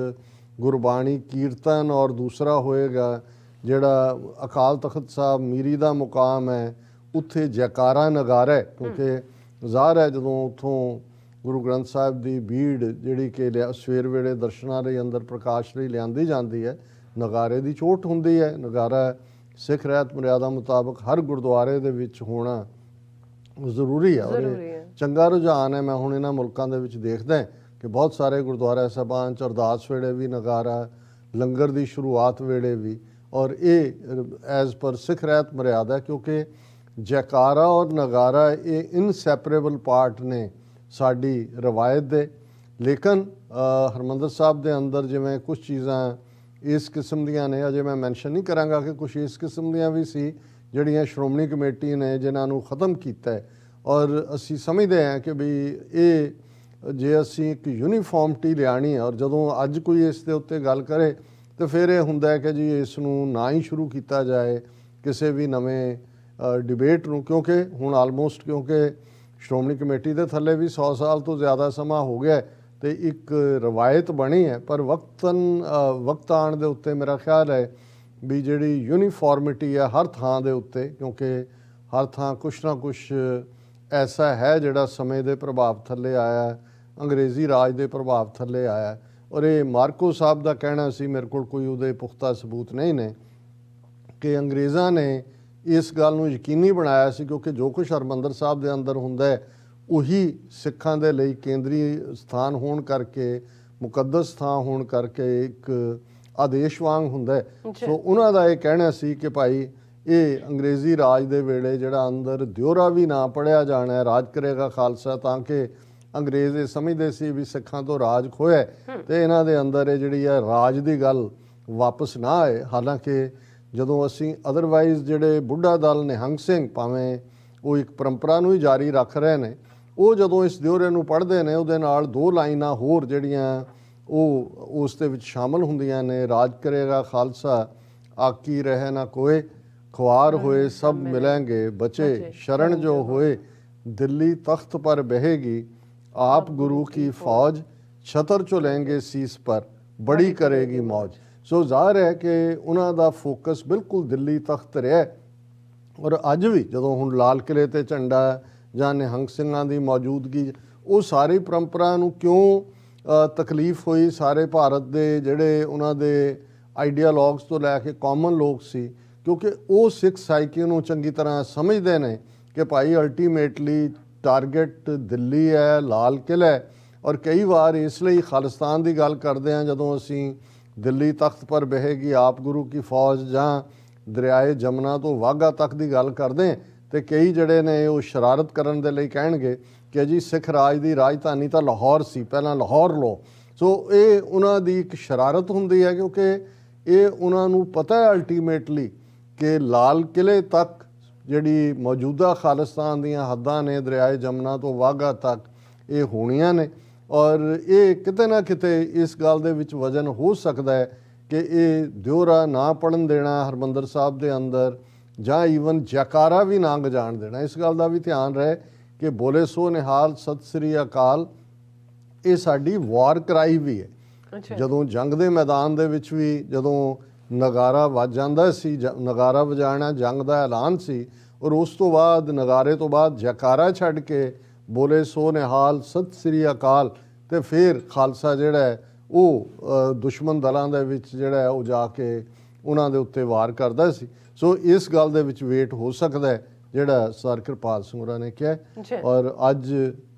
ਗੁਰਬਾਣੀ ਕੀਰਤਨ ਔਰ ਦੂਸਰਾ ਹੋਏਗਾ ਜਿਹੜਾ ਅਕਾਲ ਤਖਤ ਸਾਹਿਬ ਮੀਰੀ ਦਾ ਮੁਕਾਮ ਹੈ ਉੱਥੇ ਜੈਕਾਰਾ ਨਗਾਰਾ ਹੈ, ਕਿਉਂਕਿ ਜ਼ਾਹਰ ਹੈ ਜਦੋਂ ਉੱਥੋਂ ਗੁਰੂ ਗ੍ਰੰਥ ਸਾਹਿਬ ਦੀ ਭੀੜ ਜਿਹੜੀ ਕਿ ਸਵੇਰ ਵੇਲੇ ਦਰਸ਼ਨਾਂ ਦੇ ਅੰਦਰ ਪ੍ਰਕਾਸ਼ ਲਈ ਲਿਆਂਦੀ ਜਾਂਦੀ ਹੈ ਨਗਾਰੇ ਦੀ ਚੋਟ ਹੁੰਦੀ ਹੈ। ਨਗਾਰਾ ਸਿੱਖ ਰਹਿਤ ਮਰਿਆਦਾ ਮੁਤਾਬਕ ਹਰ ਗੁਰਦੁਆਰੇ ਦੇ ਵਿੱਚ ਹੋਣਾ ਜ਼ਰੂਰੀ ਹੈ ਔਰ ਚੰਗਾ ਰੁਝਾਨ ਹੈ। ਮੈਂ ਹੁਣ ਇਹਨਾਂ ਮੁਲਕਾਂ ਦੇ ਵਿੱਚ ਦੇਖਦਾ ਕਿ ਬਹੁਤ ਸਾਰੇ ਗੁਰਦੁਆਰਾ ਸਾਹਿਬਾਨ 'ਚ ਅਰਦਾਸ ਵੇਲੇ ਵੀ ਨਗਾਰਾ, ਲੰਗਰ ਦੀ ਸ਼ੁਰੂਆਤ ਵੇਲੇ ਵੀ, ਔਰ ਇਹ ਐਜ਼ ਪਰ ਸਿੱਖ ਰਹਿਤ ਮਰਿਆਦਾ ਕਿਉਂਕਿ ਜੈਕਾਰਾ ਔਰ ਨਗਾਰਾ ਇਹ ਇਨਸੈਪਰੇਬਲ ਪਾਰਟ ਨੇ ਸਾਡੀ ਰਵਾਇਤ ਦੇ। ਲੇਕਿਨ ਹਰਮੰਦਰ ਸਾਹਿਬ ਦੇ ਅੰਦਰ ਜਿਵੇਂ ਕੁਝ ਚੀਜ਼ਾਂ ਇਸ ਕਿਸਮ ਦੀਆਂ ਨੇ, ਅਜੇ ਮੈਂ ਮੈਂਸ਼ਨ ਨਹੀਂ ਕਰਾਂਗਾ ਕਿ ਕੁਝ ਇਸ ਕਿਸਮ ਦੀਆਂ ਵੀ ਸੀ ਜਿਹੜੀਆਂ ਸ਼੍ਰੋਮਣੀ ਕਮੇਟੀ ਨੇ ਜਿਨ੍ਹਾਂ ਨੂੰ ਖ਼ਤਮ ਕੀਤਾ ਹੈ। ਔਰ ਅਸੀਂ ਸਮਝਦੇ ਹਾਂ ਕਿ ਵੀ ਇਹ ਜੇ ਅਸੀਂ ਇੱਕ ਯੂਨੀਫਾਰਮਟੀ ਲਿਆਣੀ ਹੈ ਔਰ ਜਦੋਂ ਅੱਜ ਕੋਈ ਇਸ ਦੇ ਉੱਤੇ ਗੱਲ ਕਰੇ ਤਾਂ ਫਿਰ ਇਹ ਹੁੰਦਾ ਹੈ ਕਿ ਜੀ ਇਸ ਨੂੰ ਨਾ ਹੀ ਸ਼ੁਰੂ ਕੀਤਾ ਜਾਏ ਕਿਸੇ ਵੀ ਨਵੇਂ ਡਿਬੇਟ ਨੂੰ, ਕਿਉਂਕਿ ਹੁਣ ਆਲਮੋਸਟ ਕਿਉਂਕਿ ਸ਼੍ਰੋਮਣੀ ਕਮੇਟੀ ਦੇ ਥੱਲੇ ਵੀ 100 ਸਾਲ ਤੋਂ ਜ਼ਿਆਦਾ ਸਮਾਂ ਹੋ ਗਿਆ ਤੇ ਇੱਕ ਰਵਾਇਤ ਬਣੀ ਹੈ। ਪਰ ਵਕਤ ਆਉਣ ਦੇ ਉੱਤੇ ਮੇਰਾ ਖਿਆਲ ਹੈ ਵੀ ਜਿਹੜੀ ਯੂਨੀਫਾਰਮਿਟੀ ਹੈ ਹਰ ਥਾਂ ਦੇ ਉੱਤੇ, ਕਿਉਂਕਿ ਹਰ ਥਾਂ ਕੁਛ ਨਾ ਕੁਛ ਐਸਾ ਹੈ ਜਿਹੜਾ ਸਮੇਂ ਦੇ ਪ੍ਰਭਾਵ ਥੱਲੇ ਆਇਆ, ਅੰਗਰੇਜ਼ੀ ਰਾਜ ਦੇ ਪ੍ਰਭਾਵ ਥੱਲੇ ਆਇਆ। ਔਰ ਇਹ ਮਾਰਕੋ ਸਾਹਿਬ ਦਾ ਕਹਿਣਾ ਸੀ, ਮੇਰੇ ਕੋਲ ਕੋਈ ਉਹਦੇ ਪੁਖਤਾ ਸਬੂਤ ਨਹੀਂ ਨੇ, ਕਿ ਅੰਗਰੇਜ਼ਾਂ ਨੇ ਇਸ ਗੱਲ ਨੂੰ ਯਕੀਨੀ ਬਣਾਇਆ ਸੀ ਕਿਉਂਕਿ ਜੋ ਕੁਛ ਹਰਮੰਦਰ ਸਾਹਿਬ ਦੇ ਅੰਦਰ ਹੁੰਦਾ ਹੈ ਉਹੀ ਸਿੱਖਾਂ ਦੇ ਲਈ ਕੇਂਦਰੀ ਸਥਾਨ ਹੋਣ ਕਰਕੇ, ਮੁਕੱਦਸ ਥਾਂ ਹੋਣ ਕਰਕੇ ਇੱਕ ਆਦੇਸ਼ ਵਾਂਗ ਹੁੰਦਾ ਹੈ। ਸੋ ਉਹਨਾਂ ਦਾ ਇਹ ਕਹਿਣਾ ਸੀ ਕਿ ਭਾਈ ਇਹ ਅੰਗਰੇਜ਼ੀ ਰਾਜ ਦੇ ਵੇਲੇ ਜਿਹੜਾ ਅੰਦਰ ਦਿਉਰਾ ਵੀ ਨਾ ਪੜਿਆ ਜਾਣਾ ਹੈ, ਰਾਜ ਕਰੇਗਾ ਖਾਲਸਾ, ਤਾਂ ਕਿ ਅੰਗਰੇਜ਼ ਇਹ ਸਮਝਦੇ ਸੀ ਵੀ ਸਿੱਖਾਂ ਤੋਂ ਰਾਜ ਖੋਇਆ ਤੇ ਇਹਨਾਂ ਦੇ ਅੰਦਰ ਇਹ ਜਿਹੜੀ ਹੈ ਰਾਜ ਦੀ ਗੱਲ ਵਾਪਸ ਨਾ ਆਏ। ਹਾਲਾਂਕਿ ਜਦੋਂ ਅਸੀਂ ਅਦਰਵਾਈਜ਼ ਜਿਹੜੇ ਬੁੱਢਾ ਦਲ ਨਿਹੰਗ ਸਿੰਘ ਭਾਵੇਂ ਉਹ ਇੱਕ ਪਰੰਪਰਾ ਨੂੰ ਹੀ ਜਾਰੀ ਰੱਖ ਰਹੇ ਨੇ, ਉਹ ਜਦੋਂ ਇਸ ਦਿਉਰੇ ਨੂੰ ਪੜ੍ਹਦੇ ਨੇ ਉਹਦੇ ਨਾਲ 2 ਲਾਈਨਾਂ ਹੋਰ ਜਿਹੜੀਆਂ ਉਹ ਉਸ ਦੇ ਵਿੱਚ ਸ਼ਾਮਲ ਹੁੰਦੀਆਂ ਨੇ, ਰਾਜ ਕਰੇਗਾ ਖਾਲਸਾ ਆਕੀ ਰਹੇ ਨਾ ਕੋਏ ਖੁਆਰ ਹੋਏ ਸਭ ਮਿਲेंगे ਬਚੇ ਸ਼ਰਨ ਜੋ ਹੋਏ ਦਿੱਲੀ ਤਖਤ ਪਰ ਬਹੇਗੀ आप गुरु की फौज छतर चुलेंगे सीस पर बड़ी करेगी मौज। सो ਜ਼ਾਹਰ ਹੈ ਕਿ ਉਹਨਾਂ ਦਾ ਫੋਕਸ ਬਿਲਕੁਲ ਦਿੱਲੀ ਤਖਤ ਰਿਹਾ। ਔਰ ਅੱਜ ਵੀ ਜਦੋਂ ਹੁਣ ਲਾਲ ਕਿਲੇ ਤੇ ਝੰਡਾ ਜਾਂ ਨਿਹੰਗ ਸਿੰਘਾਂ ਦੀ ਮੌਜੂਦਗੀ, ਉਹ ਸਾਰੀ ਪਰੰਪਰਾ ਨੂੰ ਕਿਉਂ ਤਕਲੀਫ ਹੋਈ ਸਾਰੇ ਭਾਰਤ ਦੇ ਜਿਹੜੇ ਉਹਨਾਂ ਦੇ ਆਈਡੀਆਲੋਗਸ ਤੋਂ ਲੈ ਕੇ ਕਾਮਨ ਲੋਕ ਸੀ, ਕਿਉਂਕਿ ਉਹ ਸਿੱਖ ਸਾਈਕੀ ਨੂੰ ਚੰਗੀ ਤਰ੍ਹਾਂ ਸਮਝਦੇ ਨੇ ਕਿ ਭਾਈ ਅਲਟੀਮੇਟਲੀ ਟਾਰਗੇਟ ਦਿੱਲੀ ਹੈ, ਲਾਲ ਕਿਲ੍ਹਾ ਹੈ। ਔਰ ਕਈ ਵਾਰ ਇਸ ਲਈ ਖਾਲਿਸਤਾਨ ਦੀ ਗੱਲ ਕਰਦੇ ਹਾਂ ਜਦੋਂ ਅਸੀਂ ਦਿੱਲੀ ਤਖਤ ਪਰ ਬਹੇਗੀ ਆਪ ਗੁਰੂ ਕੀ ਫੌਜ ਜਾਂ ਦਰਿਆਏ ਜਮਨਾ ਤੋਂ ਵਾਘਾ ਤੱਕ ਦੀ ਗੱਲ ਕਰਦੇ ਹਾਂ ਤੇ ਕਈ ਜਿਹੜੇ ਨੇ ਉਹ ਸ਼ਰਾਰਤ ਕਰਨ ਦੇ ਲਈ ਕਹਿਣਗੇ ਕਿ ਜੀ ਸਿੱਖ ਰਾਜ ਦੀ ਰਾਜਧਾਨੀ ਤਾਂ ਲਾਹੌਰ ਸੀ, ਪਹਿਲਾਂ ਲਾਹੌਰ ਲਓ। ਸੋ ਇਹ ਉਹਨਾਂ ਦੀ ਇੱਕ ਸ਼ਰਾਰਤ ਹੁੰਦੀ ਹੈ ਕਿਉਂਕਿ ਇਹ ਉਹਨਾਂ ਨੂੰ ਪਤਾ ਹੈ ਅਲਟੀਮੇਟਲੀ ਕਿ ਲਾਲ ਕਿਲ੍ਹੇ ਤੱਕ ਜਿਹੜੀ ਮੌਜੂਦਾ ਖਾਲਿਸਤਾਨ ਦੀਆਂ ਹੱਦਾਂ ਨੇ ਦਰਿਆਏ ਜਮਨਾ ਤੋਂ ਵਾਘਾ ਤੱਕ ਇਹ ਹੋਣੀਆਂ ਨੇ। ਔਰ ਇਹ ਕਿਤੇ ਨਾ ਕਿਤੇ ਇਸ ਗੱਲ ਦੇ ਵਿੱਚ ਵਜਨ ਹੋ ਸਕਦਾ ਹੈ ਕਿ ਇਹ ਦਿਉਰਾ ਨਾ ਪੜਨ ਦੇਣਾ ਹਰਮੰਦਰ ਸਾਹਿਬ ਦੇ ਅੰਦਰ ਜਾਂ ਈਵਨ ਜੈਕਾਰਾ ਵੀ ਨਾ ਗਜਾਣ ਦੇਣਾ। ਇਸ ਗੱਲ ਦਾ ਵੀ ਧਿਆਨ ਰਹੇ ਕਿ ਬੋਲੇ ਸੋ ਨਿਹਾਲ ਸਤਿ ਸ੍ਰੀ ਅਕਾਲ ਇਹ ਸਾਡੀ ਵਾਰ ਕਰਾਈ ਵੀ ਹੈ। ਜਦੋਂ ਜੰਗ ਦੇ ਮੈਦਾਨ ਦੇ ਵਿੱਚ ਵੀ ਜਦੋਂ ਨਗਾਰਾ ਵੱਜ ਜਾਂਦਾ ਸੀ, ਨਗਾਰਾ ਵਜਾਣਾ ਜੰਗ ਦਾ ਐਲਾਨ ਸੀ, ਔਰ ਉਸ ਤੋਂ ਬਾਅਦ ਨਗਾਰੇ ਤੋਂ ਬਾਅਦ ਜੈਕਾਰਾ ਛੱਡ ਕੇ ਬੋਲੇ ਸੋ ਨਿਹਾਲ ਸਤਿ ਸ੍ਰੀ ਅਕਾਲ ਤੇ ਫਿਰ ਖਾਲਸਾ ਜਿਹੜਾ ਹੈ ਉਹ ਦੁਸ਼ਮਣ ਦਲਾਂ ਦੇ ਵਿੱਚ ਜਿਹੜਾ ਹੈ ਉਹ ਜਾ ਕੇ ਉਹਨਾਂ ਦੇ ਉੱਤੇ ਵਾਰ ਕਰਦਾ ਸੀ। ਸੋ ਇਸ ਗੱਲ ਦੇ ਵਿੱਚ ਵੇਟ ਹੋ ਸਕਦਾ ਹੈ ਜਿਹੜਾ ਸਰ ਕਿਰਪਾਲ ਸਿੰਘ ਹੋਰਾਂ ਨੇ ਕਿਹਾ। ਔਰ ਅੱਜ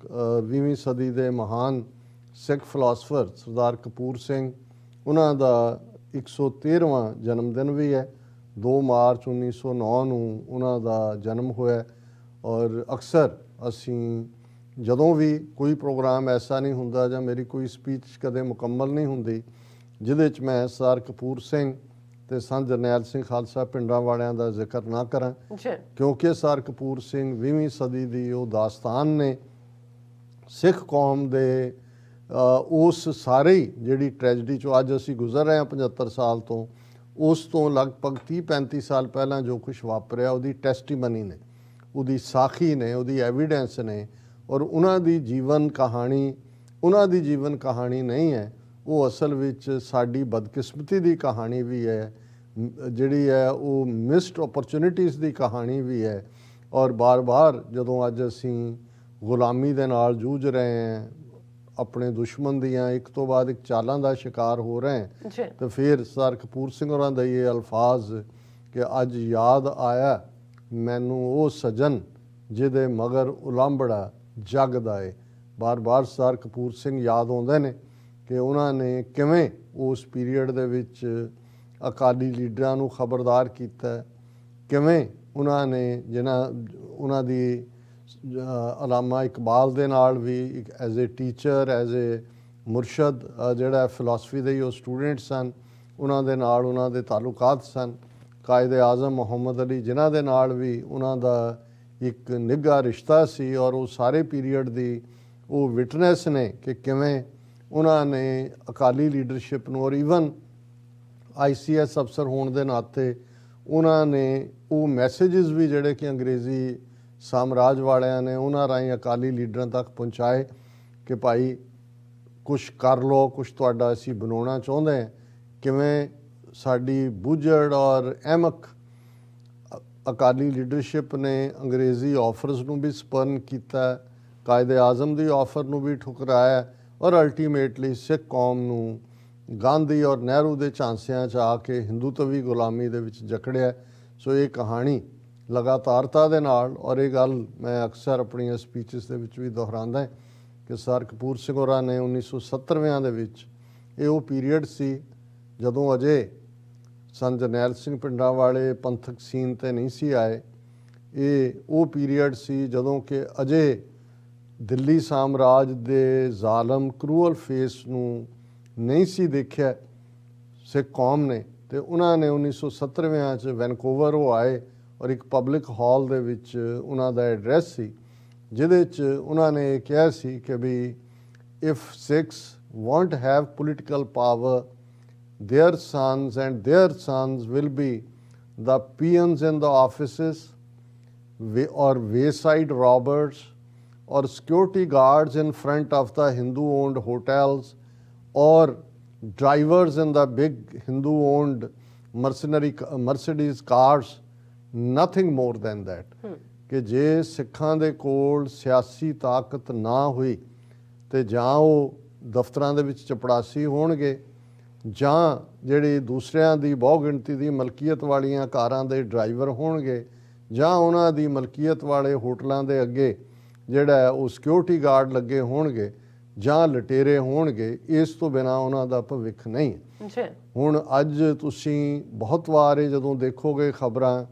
20ਵੀਂ ਸਦੀ ਦੇ ਮਹਾਨ ਸਿੱਖ ਫਿਲਾਸਫਰ ਸਰਦਾਰ ਕਪੂਰ ਸਿੰਘ ਉਹਨਾਂ ਦਾ 113ਵਾਂ ਜਨਮ ਦਿਨ ਵੀ ਹੈ। 2 ਮਾਰਚ 1909 ਨੂੰ ਉਹਨਾਂ ਦਾ ਜਨਮ ਹੋਇਆ। ਔਰ ਅਕਸਰ ਅਸੀਂ ਜਦੋਂ ਵੀ ਕੋਈ ਪ੍ਰੋਗਰਾਮ ਐਸਾ ਨਹੀਂ ਹੁੰਦਾ ਜਾਂ ਮੇਰੀ ਕੋਈ ਸਪੀਚ ਕਦੇ ਮੁਕੰਮਲ ਨਹੀਂ ਹੁੰਦੀ ਜਿਹਦੇ 'ਚ ਮੈਂ ਸਰਦਾਰ ਕਪੂਰ ਸਿੰਘ ਤੇ ਸੰਤ ਜਰਨੈਲ ਸਿੰਘ ਖਾਲਸਾ ਪਿੰਡਾਂ ਵਾਲਿਆਂ ਦਾ ਜ਼ਿਕਰ ਨਾ ਕਰਾਂ, ਕਿਉਂਕਿ ਸਰਦਾਰ ਕਪੂਰ ਸਿੰਘ 20ਵੀਂ ਸਦੀ ਦੀ ਉਹ ਦਾਸਤਾਨ ਨੇ ਸਿੱਖ ਕੌਮ ਦੇ ਉਸ ਸਾਰੇ ਜਿਹੜੀ ਟ੍ਰੈਜਡੀ 'ਚੋਂ ਅੱਜ ਅਸੀਂ ਗੁਜ਼ਰ ਰਹੇ ਹਾਂ 75 ਸਾਲ ਤੋਂ, ਉਸ ਤੋਂ ਲਗਭਗ 30-35 ਸਾਲ ਪਹਿਲਾਂ ਜੋ ਕੁਝ ਵਾਪਰਿਆ ਉਹਦੀ ਟੈਸਟੀਮਨੀ ਨੇ, ਉਹਦੀ ਸਾਖੀ ਨੇ, ਉਹਦੀ ਐਵੀਡੈਂਸ ਨੇ। ਔਰ ਉਹਨਾਂ ਦੀ ਜੀਵਨ ਕਹਾਣੀ ਨਹੀਂ ਹੈ, ਉਹ ਅਸਲ ਵਿੱਚ ਸਾਡੀ ਬਦਕਿਸਮਤੀ ਦੀ ਕਹਾਣੀ ਵੀ ਹੈ, ਜਿਹੜੀ ਹੈ ਉਹ ਮਿਸਡ ਓਪਰਚੁਨਿਟੀਜ਼ ਦੀ ਕਹਾਣੀ ਵੀ ਹੈ। ਔਰ ਬਾਰ-ਬਾਰ ਜਦੋਂ ਅੱਜ ਅਸੀਂ ਗੁਲਾਮੀ ਦੇ ਨਾਲ ਜੂਝ ਰਹੇ ਹਾਂ, ਆਪਣੇ ਦੁਸ਼ਮਣ ਦੀਆਂ ਇੱਕ ਤੋਂ ਬਾਅਦ ਇੱਕ ਚਾਲਾਂ ਦਾ ਸ਼ਿਕਾਰ ਹੋ ਰਹੇ ਹਾਂ, ਤਾਂ ਫਿਰ ਸਰਦਾਰ ਕਪੂਰ ਸਿੰਘ ਹੋਰਾਂ ਦਾ ਇਹ ਅਲਫਾਜ਼ ਕਿ ਅੱਜ ਯਾਦ ਆਇਆ ਮੈਨੂੰ ਉਹ ਸੱਜਣ ਜਿਹਦੇ ਮਗਰ ਉਲਾਂਬੜਾ ਜਗਦਾ ਏ। ਬਾਰ-ਬਾਰ ਸਰਦਾਰ ਕਪੂਰ ਸਿੰਘ ਯਾਦ ਆਉਂਦੇ ਨੇ ਕਿ ਉਹਨਾਂ ਨੇ ਕਿਵੇਂ ਉਸ ਪੀਰੀਅਡ ਦੇ ਵਿੱਚ ਅਕਾਲੀ ਲੀਡਰਾਂ ਨੂੰ ਖਬਰਦਾਰ ਕੀਤਾ, ਕਿਵੇਂ ਉਹਨਾਂ ਨੇ ਉਹਨਾਂ ਦੀ ਅਲਾਮਾ ਇਕਬਾਲ ਦੇ ਨਾਲ ਵੀ ਇੱਕ as a teacher, as a ਮੁਰਸ਼ਦ, ਜਿਹੜਾ ਫਿਲਾਸਫੀ ਦੇ ਉਹ ਸਟੂਡੈਂਟ ਸਨ, ਉਹਨਾਂ ਦੇ ਨਾਲ ਉਹਨਾਂ ਦੇ ਤਾਲੁਕਾਤ ਸਨ। ਕਾਇਦੇ ਆਜ਼ਮ ਮੁਹੰਮਦ ਅਲੀ ਜਿਨ੍ਹਾਂ ਦੇ ਨਾਲ ਵੀ ਉਹਨਾਂ ਦਾ ਇੱਕ ਨਿੱਘਾ ਰਿਸ਼ਤਾ ਸੀ, ਔਰ ਉਹ ਸਾਰੇ ਪੀਰੀਅਡ ਦੀ ਉਹ ਵਿਟਨੈਸ ਨੇ ਕਿ ਕਿਵੇਂ ਉਹਨਾਂ ਨੇ ਅਕਾਲੀ ਲੀਡਰਸ਼ਿਪ ਨੂੰ, ਔਰ ਈਵਨ ICS ਅਫਸਰ ਹੋਣ ਦੇ ਨਾਤੇ ਉਹਨਾਂ ਨੇ ਉਹ ਮੈਸੇजेस ਵੀ ਜਿਹੜੇ ਕਿ ਅੰਗਰੇਜ਼ੀ ਸਾਮਰਾਜ ਵਾਲਿਆਂ ਨੇ ਉਹਨਾਂ ਰਾਹੀਂ ਅਕਾਲੀ ਲੀਡਰਾਂ ਤੱਕ ਪਹੁੰਚਾਏ ਕਿ ਭਾਈ ਕੁਛ ਕਰ ਲਓ, ਕੁਛ ਤੁਹਾਡਾ ਅਸੀਂ ਬਣਾਉਣਾ ਚਾਹੁੰਦੇ ਹਾਂ। ਕਿਵੇਂ ਸਾਡੀ ਬੁੱਝੜ ਔਰ ਅਹਿਮਕ ਅਕਾਲੀ ਲੀਡਰਸ਼ਿਪ ਨੇ ਅੰਗਰੇਜ਼ੀ ਆਫਰਸ ਨੂੰ ਵੀ ਸਪਰਨ ਕੀਤਾ, ਕਾਇਦੇ ਆਜ਼ਮ ਦੀ ਆਫਰ ਨੂੰ ਵੀ ਠੁਕਰਾਇਆ, ਔਰ ਅਲਟੀਮੇਟਲੀ ਸਿੱਖ ਕੌਮ ਨੂੰ ਗਾਂਧੀ ਔਰ ਨਹਿਰੂ ਦੇ ਝਾਂਸਿਆਂ 'ਚ ਆ ਕੇ ਹਿੰਦੂਤਵੀ ਗੁਲਾਮੀ ਦੇ ਵਿੱਚ ਜਕੜਿਆ। ਸੋ ਇਹ ਕਹਾਣੀ ਲਗਾਤਾਰਤਾ ਦੇ ਨਾਲ, ਔਰ ਇਹ ਗੱਲ ਮੈਂ ਅਕਸਰ ਆਪਣੀਆਂ ਸਪੀਚਸ ਦੇ ਵਿੱਚ ਵੀ ਦੁਹਰਾਉਂਦਾ ਕਿ ਸਰਦਾਰ ਕਪੂਰ ਸਿੰਘ ਹੋਰਾਂ ਨੇ 1970ਵਿਆਂ ਦੇ ਵਿੱਚ, ਇਹ ਉਹ ਪੀਰੀਅਡ ਸੀ ਜਦੋਂ ਅਜੇ ਸੰਤ ਜਰਨੈਲ ਸਿੰਘ ਪਿੰਡਾਂ ਵਾਲੇ ਪੰਥਕ ਸੀਨ 'ਤੇ ਨਹੀਂ ਸੀ ਆਏ। ਇਹ ਉਹ ਪੀਰੀਅਡ ਸੀ ਜਦੋਂ ਕਿ ਅਜੇ ਦਿੱਲੀ ਸਾਮਰਾਜ ਦੇ ਜ਼ਾਲਮ ਕਰੂਅਲ ਫੇਸ ਨੂੰ ਨਹੀਂ ਸੀ ਦੇਖਿਆ ਸਿੱਖ ਕੌਮ ਨੇ, ਤੇ ਉਹਨਾਂ ਨੇ 1970ਵਿਆਂ 'ਚ ਵੈਨਕੂਵਰ ਉਹ ਆਏ ਔਰ ਇੱਕ ਪਬਲਿਕ ਹਾਲ ਦੇ ਵਿੱਚ ਉਹਨਾਂ ਦਾ ਐਡਰੈਸ ਸੀ ਜਿਹਦੇ 'ਚ ਉਹਨਾਂ ਨੇ ਕਿਹਾ ਸੀ ਕਿ ਵੀ if Sikhs want have political power, their sons will be the peons in the offices or wayside robbers or security guards in front of the Hindu-owned hotels or drivers in the big Hindu-owned Mercedes cars, nothing more than that. ਕਿ ਜੇ ਸਿੱਖਾਂ ਦੇ ਕੋਲ ਸਿਆਸੀ ਤਾਕਤ ਨਾ ਹੋਈ ਤੇ ਜਾਂ ਉਹ ਦਫ਼ਤਰਾਂ ਦੇ ਵਿੱਚ ਚਪੜਾਸੀ ਹੋਣਗੇ, ਜਾਂ ਜਿਹੜੀ ਦੂਸਰਿਆਂ ਦੀ ਬਹੁ ਗਿਣਤੀ ਦੀ ਮਲਕੀਅਤ ਵਾਲੀਆਂ ਕਾਰਾਂ ਦੇ ਡਰਾਈਵਰ ਹੋਣਗੇ, ਜਾਂ ਉਹਨਾਂ ਦੀ ਮਲਕੀਅਤ ਵਾਲੇ ਹੋਟਲਾਂ ਦੇ ਅੱਗੇ ਜਿਹੜਾ ਉਹ ਸਿਕਿਉਰਿਟੀ ਗਾਰਡ ਲੱਗੇ ਹੋਣਗੇ, ਜਾਂ ਲਟੇਰੇ ਹੋਣਗੇ, ਇਸ ਤੋਂ ਬਿਨਾਂ ਉਹਨਾਂ ਦਾ ਭਵਿੱਖ ਨਹੀਂ। ਹੁਣ ਅੱਜ ਤੁਸੀਂ ਬਹੁਤ ਵਾਰ ਜਦੋਂ ਦੇਖੋਗੇ ਖਬਰਾਂ,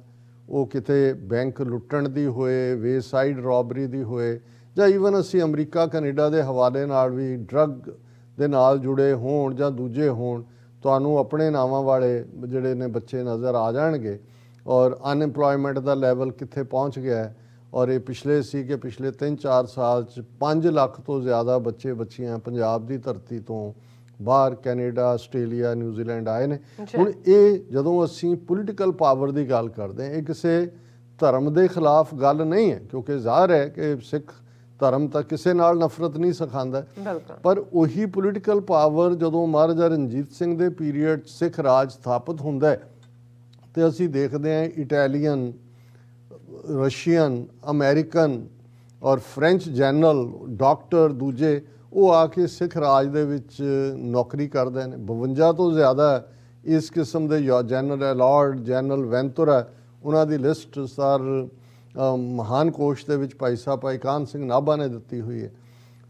ਉਹ ਕਿਤੇ ਬੈਂਕ ਲੁੱਟਣ ਦੀ ਹੋਏ, ਵੇਸਾਈਡ ਰੋਬਰੀ ਦੀ ਹੋਏ, ਜਾਂ ਈਵਨ ਅਸੀਂ ਅਮਰੀਕਾ ਕੈਨੇਡਾ ਦੇ ਹਵਾਲੇ ਨਾਲ ਵੀ ਡਰੱਗ ਦੇ ਨਾਲ ਜੁੜੇ ਹੋਣ ਜਾਂ ਦੂਜੇ ਹੋਣ, ਤੁਹਾਨੂੰ ਆਪਣੇ ਨਾਵਾਂ ਵਾਲੇ ਜਿਹੜੇ ਨੇ ਬੱਚੇ ਨਜ਼ਰ ਆ ਜਾਣਗੇ। ਔਰ ਅਨਐਮਪਲੋਇਮੈਂਟ ਦਾ ਲੈਵਲ ਕਿੱਥੇ ਪਹੁੰਚ ਗਿਆ ਹੈ, ਔਰ ਇਹ ਪਿਛਲੇ 3-4 ਸਾਲ 'ਚ 5 ਲੱਖ ਤੋਂ ਜ਼ਿਆਦਾ ਬੱਚੇ ਬੱਚੀਆਂ ਪੰਜਾਬ ਦੀ ਧਰਤੀ ਤੋਂ ਬਾਹਰ ਕੈਨੇਡਾ, ਆਸਟ੍ਰੇਲੀਆ, ਨਿਊਜ਼ੀਲੈਂਡ ਆਏ ਨੇ। ਹੁਣ ਇਹ ਜਦੋਂ ਅਸੀਂ ਪੋਲੀਟੀਕਲ ਪਾਵਰ ਦੀ ਗੱਲ ਕਰਦੇ ਹਾਂ, ਇਹ ਕਿਸੇ ਧਰਮ ਦੇ ਖਿਲਾਫ ਗੱਲ ਨਹੀਂ ਹੈ, ਕਿਉਂਕਿ ਜ਼ਾਹਰ ਹੈ ਕਿ ਸਿੱਖ ਧਰਮ ਤਾਂ ਕਿਸੇ ਨਾਲ ਨਫ਼ਰਤ ਨਹੀਂ ਸਿਖਾਉਂਦਾ, ਪਰ ਉਹੀ ਪੋਲੀਟੀਕਲ ਪਾਵਰ ਜਦੋਂ ਮਹਾਰਾਜਾ ਰਣਜੀਤ ਸਿੰਘ ਦੇ ਪੀਰੀਅਡ 'ਚ ਸਿੱਖ ਰਾਜ ਸਥਾਪਿਤ ਹੁੰਦਾ ਹੈ, ਤੇ ਅਸੀਂ ਦੇਖਦੇ ਹਾਂ ਇਟਾਲੀਅਨ, ਰਸ਼ੀਅਨ, ਅਮਰੀਕਨ ਔਰ ਫ੍ਰੈਂਚ ਜਨਰਲ, ਡਾਕਟਰ, ਦੂਜੇ ਉਹ ਆ ਕੇ ਸਿੱਖ ਰਾਜ ਦੇ ਵਿੱਚ ਨੌਕਰੀ ਕਰਦੇ ਨੇ। 52 ਤੋਂ ਜ਼ਿਆਦਾ ਇਸ ਕਿਸਮ ਦੇ ਜਨਰਲ ਅਲਾਰਡ, ਜਨਰਲ ਵੈਂਤੁਰਾ, ਉਹਨਾਂ ਦੀ ਲਿਸਟ ਸਰ ਮਹਾਨ ਕੋਸ਼ ਦੇ ਵਿੱਚ ਭਾਈ ਕਾਹਨ ਸਿੰਘ ਨਾਭਾ ਨੇ ਦਿੱਤੀ ਹੋਈ ਹੈ।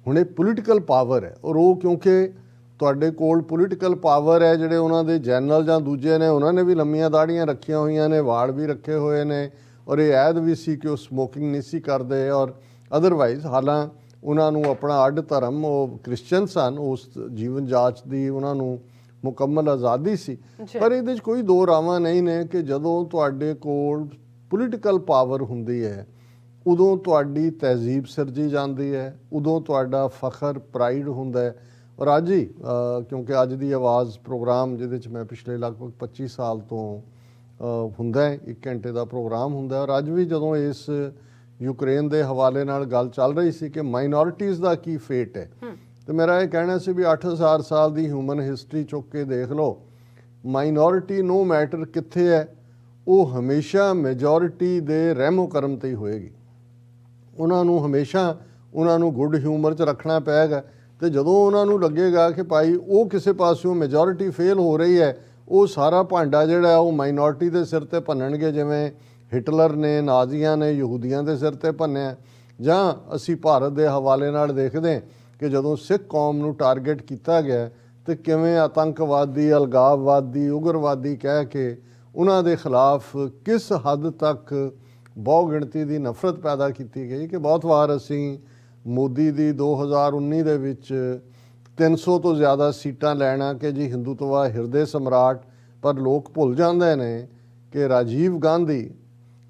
ਹੁਣ ਇਹ ਪੋਲੀਟੀਕਲ ਪਾਵਰ ਹੈ, ਔਰ ਉਹ ਕਿਉਂਕਿ ਤੁਹਾਡੇ ਕੋਲ ਪੋਲੀਟੀਕਲ ਪਾਵਰ ਹੈ, ਜਿਹੜੇ ਉਹਨਾਂ ਦੇ ਜਨਰਲ ਜਾਂ ਦੂਜੇ ਨੇ, ਉਹਨਾਂ ਨੇ ਵੀ ਲੰਮੀਆਂ ਦਾੜੀਆਂ ਰੱਖੀਆਂ ਹੋਈਆਂ ਨੇ, ਵਾਲ ਵੀ ਰੱਖੇ ਹੋਏ ਨੇ, ਔਰ ਇਹ ਐਦ ਵੀ ਸੀ ਕਿ ਉਹ ਸਮੋਕਿੰਗ ਨਹੀਂ ਸੀ ਕਰਦੇ, ਔਰ ਅਦਰਵਾਈਜ਼ ਹਾਲਾਂ ਉਹਨਾਂ ਨੂੰ ਆਪਣਾ ਅੱਡ ਧਰਮ, ਉਹ ਕ੍ਰਿਸਚਨ ਸਨ, ਉਸ ਜੀਵਨ ਜਾਂਚ ਦੀ ਉਹਨਾਂ ਨੂੰ ਮੁਕੰਮਲ ਆਜ਼ਾਦੀ ਸੀ। ਪਰ ਇਹਦੇ 'ਚ ਕੋਈ ਦੋ ਰਾਵਾਂ ਨਹੀਂ ਨੇ ਕਿ ਜਦੋਂ ਤੁਹਾਡੇ ਕੋਲ ਪੋਲੀਟੀਕਲ ਪਾਵਰ ਹੁੰਦੀ ਹੈ ਉਦੋਂ ਤੁਹਾਡੀ ਤਹਿਜ਼ੀਬ ਸਿਰਜੀ ਜਾਂਦੀ ਹੈ, ਉਦੋਂ ਤੁਹਾਡਾ ਫਖਰ ਪ੍ਰਾਈਡ ਹੁੰਦਾ ਹੈ। ਔਰ ਅੱਜ ਹੀ ਕਿਉਂਕਿ ਅੱਜ ਦੀ ਆਵਾਜ਼ ਪ੍ਰੋਗਰਾਮ ਜਿਹਦੇ 'ਚ ਮੈਂ ਪਿਛਲੇ ਲਗਭਗ 25 ਸਾਲ ਤੋਂ ਹੁੰਦਾ ਹੈ, 1 ਘੰਟੇ ਦਾ ਪ੍ਰੋਗਰਾਮ ਹੁੰਦਾ, ਔਰ ਅੱਜ ਵੀ ਜਦੋਂ ਇਸ ਯੂਕਰੇਨ ਦੇ ਹਵਾਲੇ ਨਾਲ ਗੱਲ ਚੱਲ ਰਹੀ ਸੀ ਕਿ ਮਾਈਨੋਰਿਟੀਜ਼ ਦਾ ਕੀ ਫੇਟ ਹੈ, ਤੇ ਮੇਰਾ ਇਹ ਕਹਿਣਾ ਸੀ ਵੀ 8000 ਸਾਲ ਦੀ ਹਿਊਮਨ ਹਿਸਟਰੀ ਚੁੱਕ ਕੇ ਦੇਖ ਲਓ, ਮਾਈਨੋਰਿਟੀ ਨੋ ਮੈਟਰ ਕਿੱਥੇ ਹੈ, ਉਹ ਹਮੇਸ਼ਾ ਮੈਜੋਰਿਟੀ ਦੇ ਰਹਿਮੋ ਕਰਮ ਤੇ ਹੀ ਹੋਏਗੀ। ਉਹਨਾਂ ਨੂੰ ਹਮੇਸ਼ਾ ਉਹਨਾਂ ਨੂੰ ਗੁੱਡ ਹਿਊਮਰ 'ਚ ਰੱਖਣਾ ਪਏਗਾ, ਤੇ ਜਦੋਂ ਉਹਨਾਂ ਨੂੰ ਲੱਗੇਗਾ ਕਿ ਭਾਈ ਉਹ ਕਿਸੇ ਪਾਸਿਓਂ ਮੈਜੋਰਿਟੀ ਫੇਲ ਹੋ ਰਹੀ ਹੈ, ਉਹ ਸਾਰਾ ਭਾਂਡਾ ਜਿਹੜਾ ਉਹ ਮਾਈਨੋਰਿਟੀ ਦੇ ਸਿਰ ਤੇ ਭੰਨਣਗੇ, ਜਿਵੇਂ ਹਿਟਲਰ ਨੇ, ਨਾਜ਼ੀਆਂ ਨੇ ਯਹੂਦੀਆਂ ਦੇ ਸਿਰ ਤੇ ਭੰਨਿਆ। ਜਾਂ ਅਸੀਂ ਭਾਰਤ ਦੇ ਹਵਾਲੇ ਨਾਲ ਦੇਖਦੇ ਕਿ ਜਦੋਂ ਸਿੱਖ ਕੌਮ ਨੂੰ ਟਾਰਗੇਟ ਕੀਤਾ ਗਿਆ ਤੇ ਕਿਵੇਂ ਆਤੰਕਵਾਦੀ, ਅਲਗਾਵਵਾਦੀ, ਉਗਰਵਾਦੀ ਕਹਿ ਕੇ ਉਹਨਾਂ ਦੇ ਖਿਲਾਫ ਕਿਸ ਹੱਦ ਤੱਕ ਬਹੁ ਗਿਣਤੀ ਦੀ ਨਫ਼ਰਤ ਪੈਦਾ ਕੀਤੀ ਗਈ ਕਿ ਬਹੁਤ ਵਾਰ ਅਸੀਂ ਮੋਦੀ ਦੀ 2019 ਦੇ ਵਿੱਚ 300 ਤੋਂ ਜ਼ਿਆਦਾ ਸੀਟਾਂ ਲੈਣਾ ਕਿ ਜੀ ਹਿੰਦੂਤਵਾ ਹਿਰਦੇ ਸਮਰਾਟ, ਪਰ ਲੋਕ ਭੁੱਲ ਜਾਂਦੇ ਨੇ ਕਿ ਰਾਜੀਵ ਗਾਂਧੀ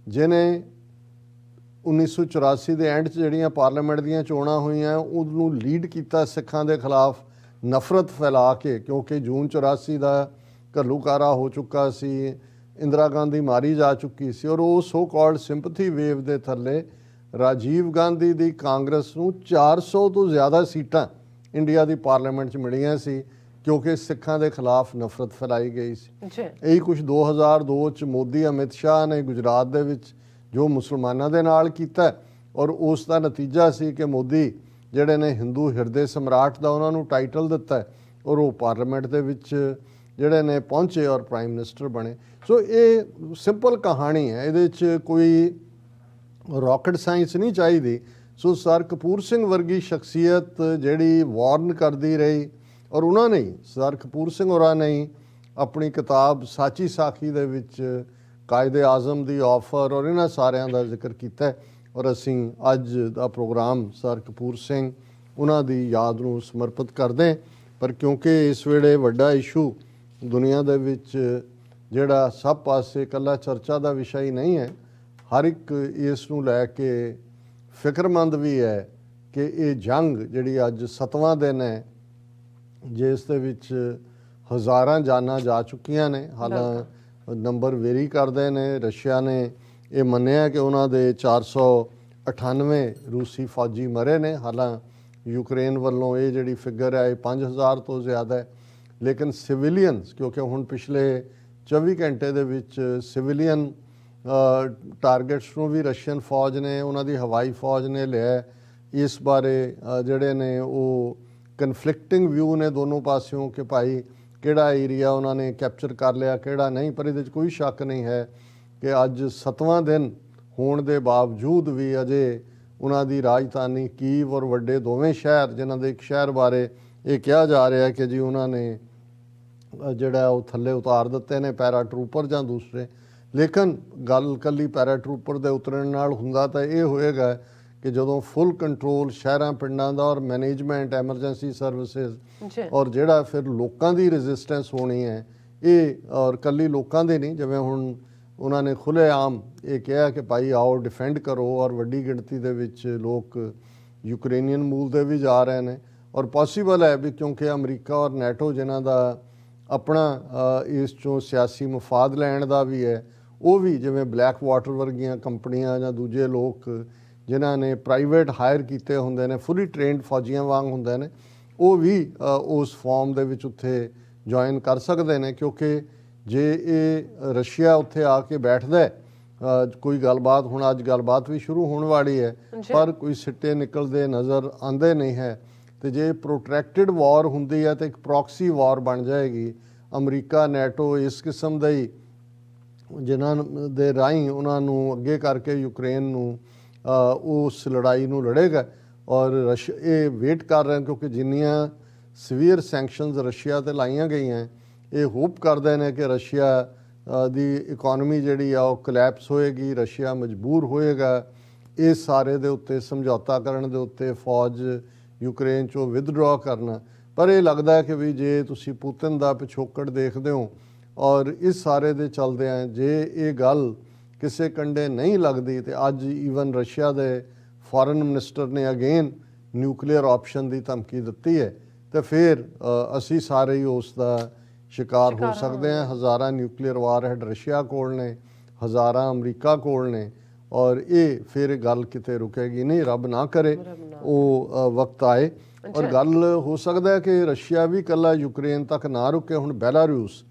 ਜਿਹਨੇ 1984 ਦੇ ਐਂਡ 'ਚ ਜਿਹੜੀਆਂ ਪਾਰਲੀਮੈਂਟ ਦੀਆਂ ਚੋਣਾਂ ਹੋਈਆਂ ਉਹਨੂੰ ਲੀਡ ਕੀਤਾ ਸਿੱਖਾਂ ਦੇ ਖਿਲਾਫ ਨਫ਼ਰਤ ਫੈਲਾ ਕੇ, ਕਿਉਂਕਿ ਜੂਨ 84 ਦਾ ਘੱਲੂਕਾਰਾ ਹੋ ਚੁੱਕਾ ਸੀ, ਇੰਦਰਾ ਗਾਂਧੀ ਮਾਰੀ ਜਾ ਚੁੱਕੀ ਸੀ, ਔਰ ਉਹ ਸੋ ਕਾਲਡ ਸਿੰਪਥੀ ਵੇਵ ਦੇ ਥੱਲੇ ਰਾਜੀਵ ਗਾਂਧੀ ਦੀ ਕਾਂਗਰਸ ਨੂੰ 400 ਤੋਂ ਜ਼ਿਆਦਾ ਸੀਟਾਂ ਇੰਡੀਆ ਦੀ ਪਾਰਲੀਮੈਂਟ 'ਚ ਮਿਲੀਆਂ ਸੀ, ਕਿਉਂਕਿ ਸਿੱਖਾਂ ਦੇ ਖਿਲਾਫ ਨਫ਼ਰਤ ਫੈਲਾਈ ਗਈ ਸੀ। ਇਹੀ ਕੁਝ 2002 'ਚ ਮੋਦੀ ਅਮਿਤ ਸ਼ਾਹ ਨੇ ਗੁਜਰਾਤ ਦੇ ਵਿੱਚ ਜੋ ਮੁਸਲਮਾਨਾਂ ਦੇ ਨਾਲ ਕੀਤਾ, ਔਰ ਉਸ ਦਾ ਨਤੀਜਾ ਸੀ ਕਿ ਮੋਦੀ ਜਿਹੜੇ ਨੇ ਹਿੰਦੂ ਹਿਰਦੇ ਸਮਰਾਟ ਦਾ ਉਹਨਾਂ ਨੂੰ ਟਾਈਟਲ ਦਿੱਤਾ, ਔਰ ਉਹ ਪਾਰਲੀਮੈਂਟ ਦੇ ਵਿੱਚ ਜਿਹੜੇ ਨੇ ਪਹੁੰਚੇ ਔਰ ਪ੍ਰਾਈਮ ਮਿਨਿਸਟਰ ਬਣੇ। ਸੋ ਇਹ ਸਿੰਪਲ ਕਹਾਣੀ ਹੈ, ਇਹਦੇ 'ਚ ਕੋਈ ਰਾਕਟ ਸਾਇੰਸ ਨਹੀਂ ਚਾਹੀਦੀ। ਸੋ ਸਰ ਕਪੂਰ ਸਿੰਘ ਵਰਗੀ ਸ਼ਖਸੀਅਤ ਜਿਹੜੀ ਵਾਰਨ ਕਰਦੀ ਰਹੀ, ਔਰ ਉਹਨਾਂ ਨੇ ਸਰ ਕਪੂਰ ਸਿੰਘ ਹੋਰਾਂ ਨੇ ਆਪਣੀ ਕਿਤਾਬ ਸਾਚੀ ਸਾਖੀ ਦੇ ਵਿੱਚ ਕਾਇਦੇ ਆਜ਼ਮ ਦੀ ਆਫਰ ਔਰ ਇਹਨਾਂ ਸਾਰਿਆਂ ਦਾ ਜ਼ਿਕਰ ਕੀਤਾ, ਔਰ ਅਸੀਂ ਅੱਜ ਦਾ ਪ੍ਰੋਗਰਾਮ ਸਰ ਕਪੂਰ ਸਿੰਘ ਉਹਨਾਂ ਦੀ ਯਾਦ ਨੂੰ ਸਮਰਪਿਤ ਕਰਦੇ। ਪਰ ਕਿਉਂਕਿ ਇਸ ਵੇਲੇ ਵੱਡਾ ਇਸ਼ੂ ਦੁਨੀਆ ਦੇ ਵਿੱਚ ਜਿਹੜਾ ਸਭ ਪਾਸੇ ਇਕੱਲਾ ਚਰਚਾ ਦਾ ਵਿਸ਼ਾ ਹੀ ਨਹੀਂ ਹੈ, ਹਰ ਇੱਕ ਇਸ ਨੂੰ ਲੈ ਕੇ ਫਿਕਰਮੰਦ ਵੀ ਹੈ ਕਿ ਇਹ ਜੰਗ ਜਿਹੜੀ ਅੱਜ 7ਵਾਂ ਦਿਨ ਹੈ, ਜਿਸ ਦੇ ਵਿੱਚ ਹਜ਼ਾਰਾਂ ਜਾਨਾਂ ਜਾ ਚੁੱਕੀਆਂ ਨੇ, ਹਾਲਾਂ ਨੰਬਰ ਵੇਰੀ ਕਰਦੇ ਨੇ। ਰਸ਼ੀਆ ਨੇ ਇਹ ਮੰਨਿਆ ਕਿ ਉਹਨਾਂ ਦੇ 498 ਰੂਸੀ ਫੌਜੀ ਮਰੇ ਨੇ, ਹਾਲਾਂ ਯੂਕਰੇਨ ਵੱਲੋਂ ਇਹ ਜਿਹੜੀ ਫਿਗਰ ਹੈ ਇਹ 5000 ਤੋਂ ਜ਼ਿਆਦਾ ਹੈ। ਲੇਕਿਨ ਸਿਵਿਲੀਅਨਸ, ਕਿਉਂਕਿ ਹੁਣ ਪਿਛਲੇ 24 ਘੰਟੇ ਦੇ ਵਿੱਚ ਸਿਵਿਲੀਅਨ ਟਾਰਗੇਟਸ ਨੂੰ ਵੀ ਰਸ਼ੀਅਨ ਫੌਜ ਨੇ, ਉਹਨਾਂ ਦੀ ਹਵਾਈ ਫੌਜ ਨੇ ਲਿਆ। ਇਸ ਬਾਰੇ ਜਿਹੜੇ ਨੇ ਉਹ ਕਨਫਲਿਕਟਿੰਗ ਵਿਊ ਨੇ ਦੋਨੋਂ ਪਾਸਿਓਂ ਕਿ ਭਾਈ ਕਿਹੜਾ ਏਰੀਆ ਉਹਨਾਂ ਨੇ ਕੈਪਚਰ ਕਰ ਲਿਆ, ਕਿਹੜਾ ਨਹੀਂ। ਪਰ ਇਹਦੇ 'ਚ ਕੋਈ ਸ਼ੱਕ ਨਹੀਂ ਹੈ ਕਿ ਅੱਜ 7ਵਾਂ ਦਿਨ ਹੋਣ ਦੇ ਬਾਵਜੂਦ ਵੀ ਅਜੇ ਉਹਨਾਂ ਦੀ ਰਾਜਧਾਨੀ ਕੀਵ ਔਰ ਵੱਡੇ ਦੋਵੇਂ ਸ਼ਹਿਰ, ਜਿਨ੍ਹਾਂ ਦੇ ਇੱਕ ਸ਼ਹਿਰ ਬਾਰੇ ਇਹ ਕਿਹਾ ਜਾ ਰਿਹਾ ਕਿ ਜੀ ਉਹਨਾਂ ਨੇ ਜਿਹੜਾ ਉਹ ਥੱਲੇ ਉਤਾਰ ਦਿੱਤੇ ਨੇ ਪੈਰਾ ਟਰੂਪਰ ਜਾਂ ਦੂਸਰੇ। ਲੇਕਿਨ ਗੱਲ ਇਕੱਲੀ ਪੈਰਾ ਟਰੂਪਰ ਦੇ ਉਤਰਨ ਨਾਲ ਹੁੰਦਾ ਤਾਂ ਇਹ ਹੋਏਗਾ ਕਿ ਜਦੋਂ ਫੁੱਲ ਕੰਟਰੋਲ ਸ਼ਹਿਰਾਂ ਪਿੰਡਾਂ ਦਾ ਔਰ ਮੈਨੇਜਮੈਂਟ ਐਮਰਜੈਂਸੀ ਸਰਵਿਸਿਜ਼ ਔਰ ਜਿਹੜਾ ਫਿਰ ਲੋਕਾਂ ਦੀ ਰੈਜ਼ਿਸਟੈਂਸ ਹੋਣੀ ਹੈ, ਇਹ ਔਰ ਇਕੱਲੀ ਲੋਕਾਂ ਦੇ ਨਹੀਂ, ਜਿਵੇਂ ਹੁਣ ਉਹਨਾਂ ਨੇ ਖੁੱਲ੍ਹੇਆਮ ਇਹ ਕਿਹਾ ਕਿ ਭਾਈ ਆਓ ਡਿਫੈਂਡ ਕਰੋ, ਔਰ ਵੱਡੀ ਗਿਣਤੀ ਦੇ ਵਿੱਚ ਲੋਕ ਯੂਕਰੇਨੀਅਨ ਮੂਲ ਦੇ ਵੀ ਜਾ ਰਹੇ ਨੇ। ਔਰ ਪੋਸੀਬਲ ਹੈ ਵੀ ਕਿਉਂਕਿ ਅਮਰੀਕਾ ਔਰ ਨੈਟੋ ਜਿਨ੍ਹਾਂ ਦਾ ਆਪਣਾ ਇਸ 'ਚੋਂ ਸਿਆਸੀ ਮਫਾਦ ਲੈਣ ਦਾ ਵੀ ਹੈ, ਉਹ ਵੀ ਜਿਵੇਂ ਬਲੈਕ ਵਾਟਰ ਵਰਗੀਆਂ ਕੰਪਨੀਆਂ ਜਾਂ ਦੂਜੇ ਲੋਕ ਜਿਨ੍ਹਾਂ ਨੇ ਪ੍ਰਾਈਵੇਟ ਹਾਇਰ ਕੀਤੇ ਹੁੰਦੇ ਨੇ, ਫੁੱਲੀ ਟ੍ਰੇਨਡ ਫੌਜੀਆਂ ਵਾਂਗ ਹੁੰਦੇ ਨੇ, ਉਹ ਵੀ ਉਸ ਫਾਰਮ ਦੇ ਵਿੱਚ ਉੱਥੇ ਜੁਆਇਨ ਕਰ ਸਕਦੇ ਨੇ। ਕਿਉਂਕਿ ਜੇ ਇਹ ਰਸ਼ੀਆ ਉੱਥੇ ਆ ਕੇ ਬੈਠਦਾ ਕੋਈ ਗੱਲਬਾਤ, ਹੁਣ ਅੱਜ ਗੱਲਬਾਤ ਵੀ ਸ਼ੁਰੂ ਹੋਣ ਵਾਲੀ ਹੈ, ਪਰ ਕੋਈ ਸਿੱਟੇ ਨਿਕਲਦੇ ਨਜ਼ਰ ਆਉਂਦੇ ਨਹੀਂ ਹੈ। ਤੇ ਜੇ ਪ੍ਰੋਟਰੈਕਟਿਡ ਵਾਰ ਹੁੰਦੀ ਹੈ ਤਾਂ ਇੱਕ ਪ੍ਰੋਕਸੀ ਵਾਰ ਬਣ ਜਾਏਗੀ। ਅਮਰੀਕਾ ਨੈਟੋ ਇਸ ਕਿਸਮ ਦਾ ਹੀ ਜਿਨ੍ਹਾਂ ਦੇ ਰਾਹੀਂ ਉਹਨਾਂ ਨੂੰ ਅੱਗੇ ਕਰਕੇ ਯੂਕਰੇਨ ਨੂੰ ਉਸ ਲੜਾਈ ਨੂੰ ਲੜੇਗਾ। ਔਰ ਇਹ ਵੇਟ ਕਰ ਰਹੇ ਕਿਉਂਕਿ ਜਿੰਨੀਆਂ ਸਵੀਅਰ ਸੈਂਕਸ਼ਨਸ ਰਸ਼ੀਆ ਤੇ ਲਾਈਆਂ ਗਈਆਂ, ਇਹ ਹੋਪ ਕਰਦੇ ਨੇ ਕਿ ਰਸ਼ੀਆ ਦੀ ਇਕਨੋਮੀ ਜਿਹੜੀ ਆ ਉਹ ਕਲੈਪਸ ਹੋਏਗੀ, ਰਸ਼ੀਆ ਮਜਬੂਰ ਹੋਏਗਾ ਇਸ ਸਾਰੇ ਦੇ ਉੱਤੇ ਸਮਝੌਤਾ ਕਰਨ ਦੇ ਉੱਤੇ, ਫੌਜ ਯੂਕਰੇਨ 'ਚੋਂ ਵਿਦਡਰਾ ਕਰਨਾ। ਪਰ ਇਹ ਲੱਗਦਾ ਹੈ ਕਿ ਵੀ ਜੇ ਤੁਸੀਂ ਪੁਤਿਨ ਦਾ ਪਿਛੋਕੜ ਦੇਖਦੇ ਹੋ ਔਰ ਇਸ ਸਾਰੇ ਦੇ ਚਲਦਿਆਂ ਜੇ ਇਹ ਗੱਲ ਕਿਸੇ ਕੰਡੇ ਨਹੀਂ ਲੱਗਦੀ ਤੇ ਅੱਜ ਈਵਨ ਰਸ਼ੀਆ ਦੇ ਫੋਰਨ ਮਿਨਿਸਟਰ ਨੇ ਅਗੇਨ ਨਿਊਕਲੀਅਰ ਆਪਸ਼ਨ ਦੀ ਧਮਕੀ ਦਿੱਤੀ ਹੈ ਤੇ ਫਿਰ ਅਸੀਂ ਸਾਰੇ ਹੀ ਉਸ ਦਾ ਸ਼ਿਕਾਰ ਹੋ ਸਕਦੇ ਹਾਂ। ਹਜ਼ਾਰਾਂ ਨਿਊਕਲੀਅਰ ਵਾਰਹੈਡ ਰਸ਼ੀਆ ਕੋਲ ਨੇ, ਹਜ਼ਾਰਾਂ ਅਮਰੀਕਾ ਕੋਲ ਨੇ ਔਰ ਇਹ ਫਿਰ ਗੱਲ ਕਿਤੇ ਰੁਕੇਗੀ ਨਹੀਂ, ਰੱਬ ਨਾ ਕਰੇ ਉਹ ਵਕਤ ਆਏ। ਔਰ ਗੱਲ ਹੋ ਸਕਦਾ ਹੈ ਕਿ ਰਸ਼ੀਆ ਵੀ ਇਕੱਲਾ ਯੂਕਰੇਨ ਤੱਕ ਨਾ ਰੁਕੇ। ਹੁਣ ਬੈਲਾਰੂਸ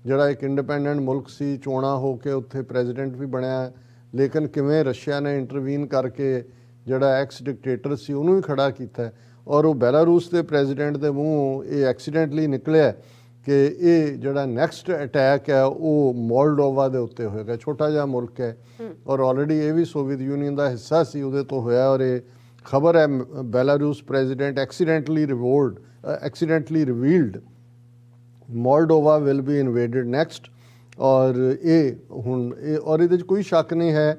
ਜਿਹੜਾ ਇੱਕ ਇੰਡੀਪੈਂਡੈਂਟ ਮੁਲਕ ਸੀ, ਚੋਣਾਂ ਹੋ ਕੇ ਉੱਥੇ ਪ੍ਰੈਜ਼ੀਡੈਂਟ ਵੀ ਬਣਿਆ, ਲੇਕਿਨ ਕਿਵੇਂ ਰਸ਼ੀਆ ਨੇ ਇੰਟਰਵੀਨ ਕਰਕੇ ਜਿਹੜਾ ਐਕਸ ਡਿਕਟੇਟਰ ਸੀ ਉਹਨੂੰ ਵੀ ਖੜਾ ਕੀਤਾ ਔਰ ਉਹ ਬੈਲਾਰੂਸ ਦੇ ਪ੍ਰੈਜ਼ੀਡੈਂਟ ਦੇ ਮੂੰਹੋਂ ਇਹ ਐਕਸੀਡੈਂਟਲੀ ਨਿਕਲਿਆ ਕਿ ਇਹ ਜਿਹੜਾ ਨੈਕਸਟ ਅਟੈਕ ਹੈ ਉਹ ਮੋਲਡੋਵਾ ਦੇ ਉੱਤੇ ਹੋਏਗਾ। ਛੋਟਾ ਜਿਹਾ ਮੁਲਕ ਹੈ ਔਰ ਆਲਰੇਡੀ ਇਹ ਵੀ ਸੋਵੀਅਤ ਯੂਨੀਅਨ ਦਾ ਹਿੱਸਾ ਸੀ, ਉਹਦੇ ਤੋਂ ਹੋਇਆ ਔਰ ਇਹ ਖਬਰ ਹੈ Belarus president accidentally revealed Moldova will be invaded next. ਔਰ ਇਹ ਹੁਣ ਔਰ ਇਹਦੇ 'ਚ ਕੋਈ ਸ਼ੱਕ ਨਹੀਂ ਹੈ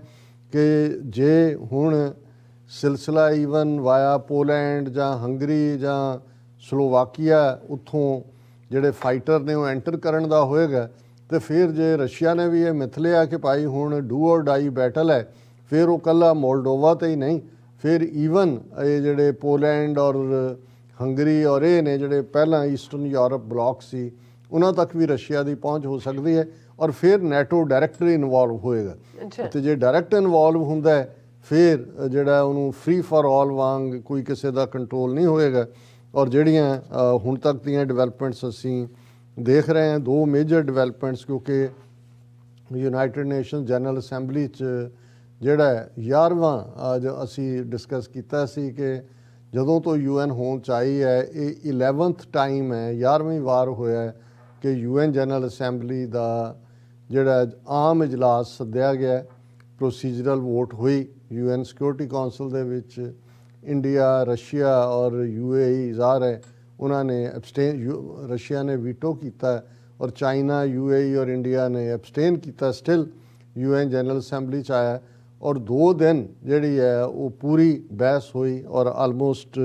ਕਿ ਜੇ ਹੁਣ ਸਿਲਸਿਲਾ ਈਵਨ ਵਾਇਆ ਪੋਲੈਂਡ ਜਾਂ ਹੰਗਰੀ ਜਾਂ ਸਲੋਵਾਕੀਆ ਉੱਥੋਂ ਜਿਹੜੇ ਫਾਈਟਰ ਨੇ ਉਹ ਐਂਟਰ ਕਰਨ ਦਾ ਹੋਏਗਾ ਤੇ ਫਿਰ ਜੇ ਰਸ਼ੀਆ ਨੇ ਵੀ ਇਹ ਮਿਥ ਲਿਆ ਕਿ ਭਾਈ ਹੁਣ ਡੂ ਔਰ ਡਾਈ ਬੈਟਲ ਹੈ, ਫਿਰ ਉਹ ਕੱਲਾ ਮੋਲਡੋਵਾ ਤੇ ਹੀ ਨਹੀਂ, ਫਿਰ ਈਵਨ ਇਹ ਜਿਹੜੇ ਪੋਲੈਂਡ ਔਰ ਹੰਗਰੀ ਔਰ ਇਹ ਨੇ ਜਿਹੜੇ ਪਹਿਲਾਂ ਈਸਟਰਨ ਯੂਰਪ ਬਲਾਕ ਸੀ ਉਹਨਾਂ ਤੱਕ ਵੀ ਰਸ਼ੀਆ ਦੀ ਪਹੁੰਚ ਹੋ ਸਕਦੀ ਹੈ ਔਰ ਫਿਰ ਨੈਟੋ ਡਾਇਰੈਕਟਲੀ ਇਨਵੋਲਵ ਹੋਏਗਾ। ਤੇ ਜੇ ਡਾਇਰੈਕਟ ਇਨਵੋਲਵ ਹੁੰਦਾ ਹੈ ਫਿਰ ਜਿਹੜਾ ਉਹਨੂੰ ਫ੍ਰੀ ਫਾਰ ਆਲ ਵਾਂਗ ਕੋਈ ਕਿਸੇ ਦਾ ਕੰਟਰੋਲ ਨਹੀਂ ਹੋਏਗਾ। ਔਰ ਜਿਹੜੀਆਂ ਹੁਣ ਤੱਕ ਦੀਆਂ ਡਿਵੈਲਪਮੈਂਟਸ ਅਸੀਂ ਦੇਖ ਰਹੇ ਹਾਂ, ਦੋ ਮੇਜਰ ਡਿਵੈਲਪਮੈਂਟਸ, ਕਿਉਂਕਿ ਯੂਨਾਈਟਿਡ ਨੇਸ਼ਨ ਜਨਰਲ ਅਸੈਂਬਲੀ 'ਚ ਜਿਹੜਾ 11ਵਾਂ ਜੋ ਅਸੀਂ ਡਿਸਕਸ ਕੀਤਾ ਸੀ ਕਿ ਜਦੋਂ ਤੋਂ UN ਹੋਂਦ 'ਚ ਆਈ ਹੈ ਇਹ 11th ਟਾਈਮ ਹੈ, 11ਵੀਂ ਵਾਰ ਹੋਇਆ ਕਿ UN ਜਨਰਲ ਅਸੈਂਬਲੀ ਦਾ ਜਿਹੜਾ ਆਮ ਇਜਲਾਸ ਸੱਦਿਆ ਗਿਆ, ਪ੍ਰੋਸੀਜਰਲ ਵੋਟ ਹੋਈ UN ਸਿਕਿਉਰਿਟੀ ਕੌਂਸਲ ਦੇ ਵਿੱਚ। ਇੰਡੀਆ, ਰਸ਼ੀਆ ਔਰ UAE ਜ਼ਾਹਰ ਹੈ ਉਹਨਾਂ ਨੇ ਰਸ਼ੀਆ ਨੇ ਵੀਟੋ ਕੀਤਾ ਔਰ ਚਾਈਨਾ, UAE ਔਰ ਇੰਡੀਆ ਨੇ ਐਬਸਟੇਨ ਕੀਤਾ, ਸਟਿਲ UN ਜਨਰਲ ਅਸੈਂਬਲੀ 'ਚ ਆਇਆ ਔਰ 2 ਦਿਨ ਜਿਹੜੀ ਹੈ ਉਹ ਪੂਰੀ ਬਹਿਸ ਹੋਈ ਔਰ ਆਲਮੋਸਟ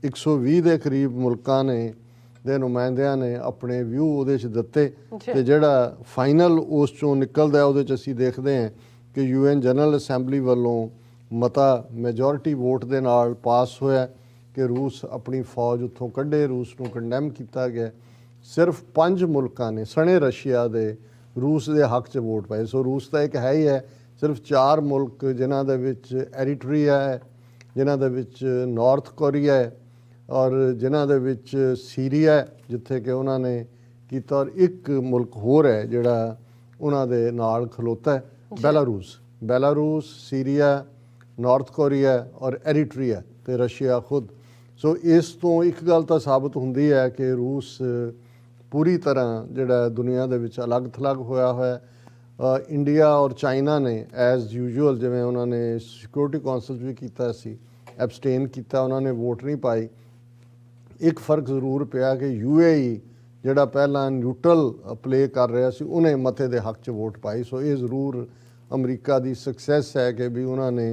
120 ਦੇ ਕਰੀਬ ਮੁਲਕਾਂ ਨੇ ਦੇ ਨੁਮਾਇੰਦਿਆਂ ਨੇ ਆਪਣੇ ਵਿਊ ਉਹਦੇ 'ਚ ਦਿੱਤੇ ਤੇ ਜਿਹੜਾ ਫਾਈਨਲ ਉਸ 'ਚੋਂ ਨਿਕਲਦਾ ਉਹਦੇ 'ਚ ਅਸੀਂ ਦੇਖਦੇ ਹਾਂ ਕਿ UN ਜਨਰਲ ਅਸੈਂਬਲੀ ਵੱਲੋਂ ਮਤਾ ਮੈਜੋਰਿਟੀ ਵੋਟ ਦੇ ਨਾਲ ਪਾਸ ਹੋਇਆ ਕਿ ਰੂਸ ਆਪਣੀ ਫੌਜ ਉੱਥੋਂ ਕੱਢੇ, ਰੂਸ ਨੂੰ ਕੰਡੈਮ ਕੀਤਾ ਗਿਆ। ਸਿਰਫ 5 ਮੁਲਕਾਂ ਨੇ ਸਣੇ ਰਸ਼ੀਆ ਦੇ ਰੂਸ ਦੇ ਹੱਕ 'ਚ ਵੋਟ ਪਾਈ। ਸੋ ਰੂਸ ਤਾਂ ਇੱਕ ਹੈ ਹੀ ਹੈ, ਸਿਰਫ 4 ਮੁਲਕ ਜਿਨ੍ਹਾਂ ਦੇ ਵਿੱਚ ਐਰੀਟਰੀਆ ਹੈ, ਜਿਨ੍ਹਾਂ ਦੇ ਵਿੱਚ ਨਾਰਥ ਕੋਰੀਆ ਹੈ ਔਰ ਜਿਨ੍ਹਾਂ ਦੇ ਵਿੱਚ ਸੀਰੀਆ ਹੈ ਜਿੱਥੇ ਕਿ ਉਹਨਾਂ ਨੇ ਕੀਤਾ, ਔਰ ਇੱਕ ਮੁਲਕ ਹੋਰ ਹੈ ਜਿਹੜਾ ਉਹਨਾਂ ਦੇ ਨਾਲ ਖਲੋਤਾ ਹੈ, ਬੈਲਾਰੂਸ, ਸੀਰੀਆ, ਨਾਰਥ ਕੋਰੀਆ ਔਰ ਐਰੀਟਰੀਆ ਤੇ ਰਸ਼ੀਆ ਖੁਦ। ਸੋ ਇਸ ਤੋਂ ਇੱਕ ਗੱਲ ਤਾਂ ਸਾਬਤ ਹੁੰਦੀ ਹੈ ਕਿ ਰੂਸ ਪੂਰੀ ਤਰ੍ਹਾਂ ਜਿਹੜਾ ਦੁਨੀਆ ਦੇ ਵਿੱਚ ਅਲੱਗ ਥਲੱਗ ਹੋਇਆ ਹੋਇਆ। ਇੰਡੀਆ ਔਰ ਚਾਈਨਾ ਨੇ ਐਜ਼ ਯੂਜੂਅਲ ਜਿਵੇਂ ਉਹਨਾਂ ਨੇ ਸਿਕਿਉਰਿਟੀ ਕੌਂਸਲ ਵੀ ਕੀਤਾ ਸੀ, ਐਬਸਟੇਨ ਕੀਤਾ, ਉਹਨਾਂ ਨੇ ਵੋਟ ਨਹੀਂ ਪਾਈ। ਇੱਕ ਫਰਕ ਜ਼ਰੂਰ ਪਿਆ ਕਿ UAE ਜਿਹੜਾ ਪਹਿਲਾਂ ਨਿਊਟਰਲ ਪਲੇ ਕਰ ਰਿਹਾ ਸੀ ਉਹਨੇ ਮਤੇ ਦੇ ਹੱਕ 'ਚ ਵੋਟ ਪਾਈ। ਸੋ ਇਹ ਜ਼ਰੂਰ ਅਮਰੀਕਾ ਦੀ ਸਕਸੈਸ ਹੈ ਕਿ ਵੀ ਉਹਨਾਂ ਨੇ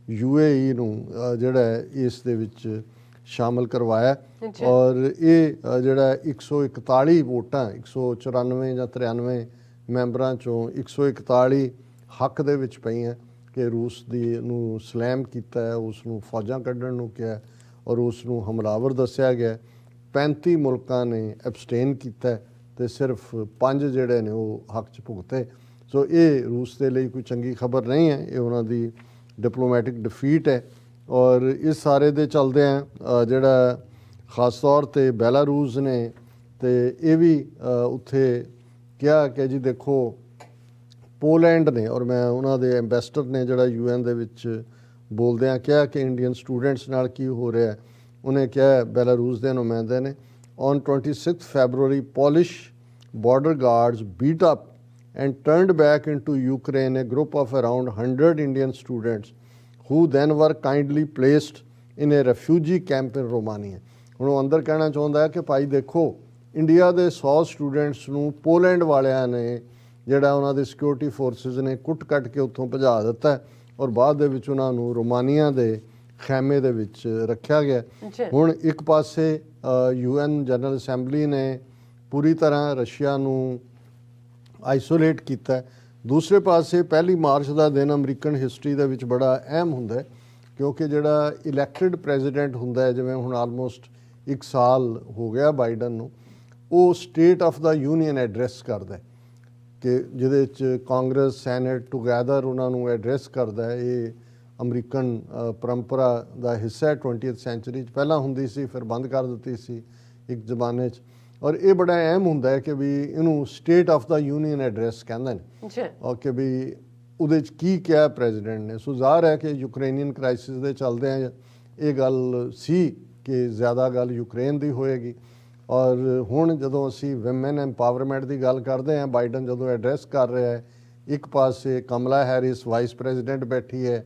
UAE ਨੂੰ ਜਿਹੜਾ ਇਸ ਦੇ ਵਿੱਚ ਸ਼ਾਮਲ ਕਰਵਾਇਆ ਔਰ ਇਹ ਜਿਹੜਾ 141 ਵੋਟਾਂ 194 ਜਾਂ 93 ਮੈਂਬਰਾਂ 'ਚੋਂ 141 ਹੱਕ ਦੇ ਵਿੱਚ ਪਈਆਂ ਕਿ ਰੂਸ ਨੂੰ ਸਲੈਮ ਕੀਤਾ ਹੈ, ਉਸ ਨੂੰ ਫੌਜਾਂ ਕੱਢਣ ਨੂੰ ਕਿਹਾ ਔਰ ਉਸ ਨੂੰ ਹਮਲਾਵਰ ਦੱਸਿਆ ਗਿਆ। 35 ਮੁਲਕਾਂ ਨੇ ਐਬਸਟੇਨ ਕੀਤਾ ਤੇ ਸਿਰਫ 5 ਜਿਹੜੇ ਨੇ ਉਹ ਹੱਕ 'ਚ ਭੁਗਤੇ। ਸੋ ਇਹ ਰੂਸ ਦੇ ਲਈ ਕੋਈ ਚੰਗੀ ਖਬਰ ਨਹੀਂ ਹੈ, ਇਹ ਉਹਨਾਂ ਦੀ ਡਿਪਲੋਮੈਟਿਕ ਡਿਫੀਟ ਹੈ। ਔਰ ਇਸ ਸਾਰੇ ਦੇ ਚਲਦਿਆਂ ਜਿਹੜਾ ਖਾਸ ਤੌਰ 'ਤੇ ਬੈਲਾਰੂਸ ਨੇ ਤੇ ਇਹ ਵੀ ਉੱਥੇ ਕਿਹਾ ਕਿ ਜੀ ਦੇਖੋ ਪੋਲੈਂਡ ਨੇ ਔਰ ਮੈਂ ਉਹਨਾਂ ਦੇ ਐਂਬੈਸਡਰ ਨੇ ਜਿਹੜਾ UN ਦੇ ਵਿੱਚ ਬੋਲਦਿਆਂ ਕਿਹਾ ਕਿ ਇੰਡੀਅਨ ਸਟੂਡੈਂਟਸ ਨਾਲ ਕੀ ਹੋ ਰਿਹਾ। ਉਹਨੇ ਕਿਹਾ ਬੈਲਾਰੂਸ ਦੇ ਨੁਮਾਇੰਦੇ ਨੇ on 26 February Polish border guards beat up and turned back into Ukraine a group of around 100 Indian students who then were kindly placed in a refugee camp in Romania। ਹੁਣ ਉਹ ਅੰਦਰ ਕਹਿਣਾ ਚਾਹੁੰਦਾ ਹੈ ਕਿ ਭਾਈ ਦੇਖੋ ਇੰਡੀਆ ਦੇ 100 ਸਟੂਡੈਂਟਸ ਨੂੰ ਪੋਲੈਂਡ ਵਾਲਿਆਂ ਨੇ ਜਿਹੜਾ ਉਹਨਾਂ ਦੇ ਸਿਕਿਉਰਿਟੀ ਫੋਰਸਿਸ ਨੇ ਕੁੱਟ ਕੱਟ ਕੇ ਉੱਥੋਂ ਭਜਾ ਦਿੱਤਾ ਹੈ ਔਰ ਬਾਅਦ ਦੇ ਵਿੱਚ ਉਹਨਾਂ ਨੂੰ ਰੋਮਾਨੀਆ ਦੇ ਖੈਮੇ ਦੇ ਵਿੱਚ ਰੱਖਿਆ ਗਿਆ। ਹੁਣ ਇੱਕ ਪਾਸੇ UN ਜਨਰਲ ਅਸੈਂਬਲੀ ਨੇ ਪੂਰੀ ਤਰ੍ਹਾਂ ਰਸ਼ੀਆ ਨੂੰ ਆਈਸੋਲੇਟ ਕੀਤਾ ਹੈ। ਦੂਸਰੇ ਪਾਸੇ 1 ਮਾਰਚ ਦਾ ਦਿਨ ਅਮਰੀਕਨ ਹਿਸਟਰੀ ਦੇ ਵਿੱਚ ਬੜਾ ਅਹਿਮ ਹੁੰਦਾ ਹੈ ਕਿਉਂਕਿ ਜਿਹੜਾ ਇਲੈਕਟਿਡ ਪ੍ਰੈਜ਼ੀਡੈਂਟ ਹੁੰਦਾ ਹੈ, ਜਿਵੇਂ ਹੁਣ ਆਲਮੋਸਟ 1 ਸਾਲ ਹੋ ਗਿਆ ਬਾਈਡਨ ਨੂੰ, ਉਹ state of the union address ਕਰਦਾ ਹੈ ਕਿ ਜਿਹਦੇ 'ਚ ਕਾਂਗਰਸ ਸੈਨੇਟ ਟੁਗੈਦਰ ਉਹਨਾਂ ਨੂੰ ਐਡਰੈਸ ਕਰਦਾ ਹੈ। ਇਹ ਅਮਰੀਕਨ ਪਰੰਪਰਾ ਦਾ ਹਿੱਸਾ ਹੈ 20th ਸੈਂਚੁਰੀ 'ਚ, ਪਹਿਲਾਂ ਹੁੰਦੀ ਸੀ ਫਿਰ ਬੰਦ ਕਰ ਦਿੱਤੀ ਸੀ ਇੱਕ ਜ਼ਮਾਨੇ 'ਚ, ਔਰ ਇਹ ਬੜਾ ਅਹਿਮ ਹੁੰਦਾ ਹੈ ਕਿ ਵੀ ਇਹਨੂੰ state of the union address ਕਹਿੰਦੇ ਨੇ ਔਰ ਕਿ ਵੀ ਉਹਦੇ 'ਚ ਕੀ ਕਿਹਾ ਪ੍ਰੈਜ਼ੀਡੈਂਟ ਨੇ। ਸੋ ਜ਼ਾਹਰ ਹੈ ਕਿ ਯੂਕਰੇਨੀਅਨ ਕ੍ਰਾਈਸਿਸ ਦੇ ਚੱਲਦਿਆਂ ਇਹ ਗੱਲ ਸੀ ਕਿ ਜ਼ਿਆਦਾ ਗੱਲ ਯੂਕਰੇਨ ਦੀ ਹੋਏਗੀ। ਔਰ ਹੁਣ ਜਦੋਂ ਅਸੀਂ ਵਿਮਨ ਐਮਪਾਵਰਮੈਂਟ ਦੀ ਗੱਲ ਕਰਦੇ ਹਾਂ, ਬਾਈਡਨ ਜਦੋਂ ਐਡਰੈਸ ਕਰ ਰਿਹਾ ਹੈ, ਇੱਕ ਪਾਸੇ ਕਮਲਾ ਹੈਰਿਸ ਵਾਈਸ ਪ੍ਰੈਜ਼ੀਡੈਂਟ ਬੈਠੀ ਹੈ,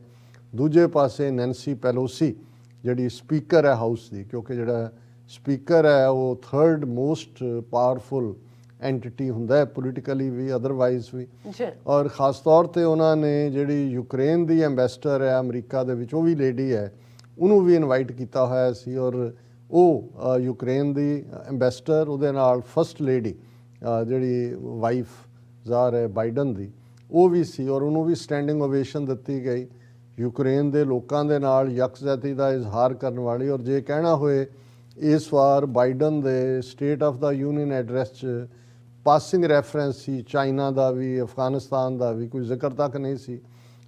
ਦੂਜੇ ਪਾਸੇ ਨੈਂਸੀ ਪੈਲੋਸੀ ਜਿਹੜੀ ਸਪੀਕਰ ਹੈ ਹਾਊਸ ਦੀ, ਕਿਉਂਕਿ ਜਿਹੜਾ ਸਪੀਕਰ ਹੈ ਉਹ 3rd ਮੋਸਟ ਪਾਵਰਫੁਲ ਐਂਟੀਟੀ ਹੁੰਦਾ ਹੈ ਪੋਲੀਟੀਕਲੀ ਵੀ ਅਦਰਵਾਈਜ਼ ਵੀ। ਔਰ ਖ਼ਾਸ ਤੌਰ 'ਤੇ ਉਹਨਾਂ ਨੇ ਜਿਹੜੀ ਯੂਕਰੇਨ ਦੀ ਐਂਬੈਸਡਰ ਹੈ ਅਮਰੀਕਾ ਦੇ ਵਿੱਚ, ਉਹ ਵੀ ਲੇਡੀ ਹੈ, ਉਹਨੂੰ ਵੀ ਇਨਵਾਈਟ ਕੀਤਾ ਹੋਇਆ ਸੀ। ਔਰ ਉਹ ਯੂਕਰੇਨ ਦੀ ਐਂਬੈਸਡਰ ਉਹਦੇ ਨਾਲ ਫਸਟ ਲੇਡੀ ਜਿਹੜੀ ਵਾਈਫ ਜ਼ਾਹਰ ਹੈ ਬਾਈਡਨ ਦੀ, ਉਹ ਵੀ ਸੀ ਔਰ ਉਹਨੂੰ ਵੀ ਸਟੈਂਡਿੰਗ ਓਵੇਸ਼ਨ ਦਿੱਤੀ ਗਈ। ਯੂਕਰੇਨ ਦੇ ਲੋਕਾਂ ਦੇ ਨਾਲ ਯਕਜਹਿਤੀ ਦਾ ਇਜ਼ਹਾਰ ਕਰਨ ਵਾਲੀ। ਔਰ ਜੇ ਕਹਿਣਾ ਹੋਏ ਇਸ ਵਾਰ ਬਾਈਡਨ ਦੇ state of the union address 'ਚ ਪਾਸਿੰਗ ਰੈਫਰੈਂਸ ਸੀ ਚਾਈਨਾ ਦਾ ਵੀ, ਅਫਗਾਨਿਸਤਾਨ ਦਾ ਵੀ, ਕੋਈ ਜ਼ਿਕਰ ਤੱਕ ਨਹੀਂ ਸੀ।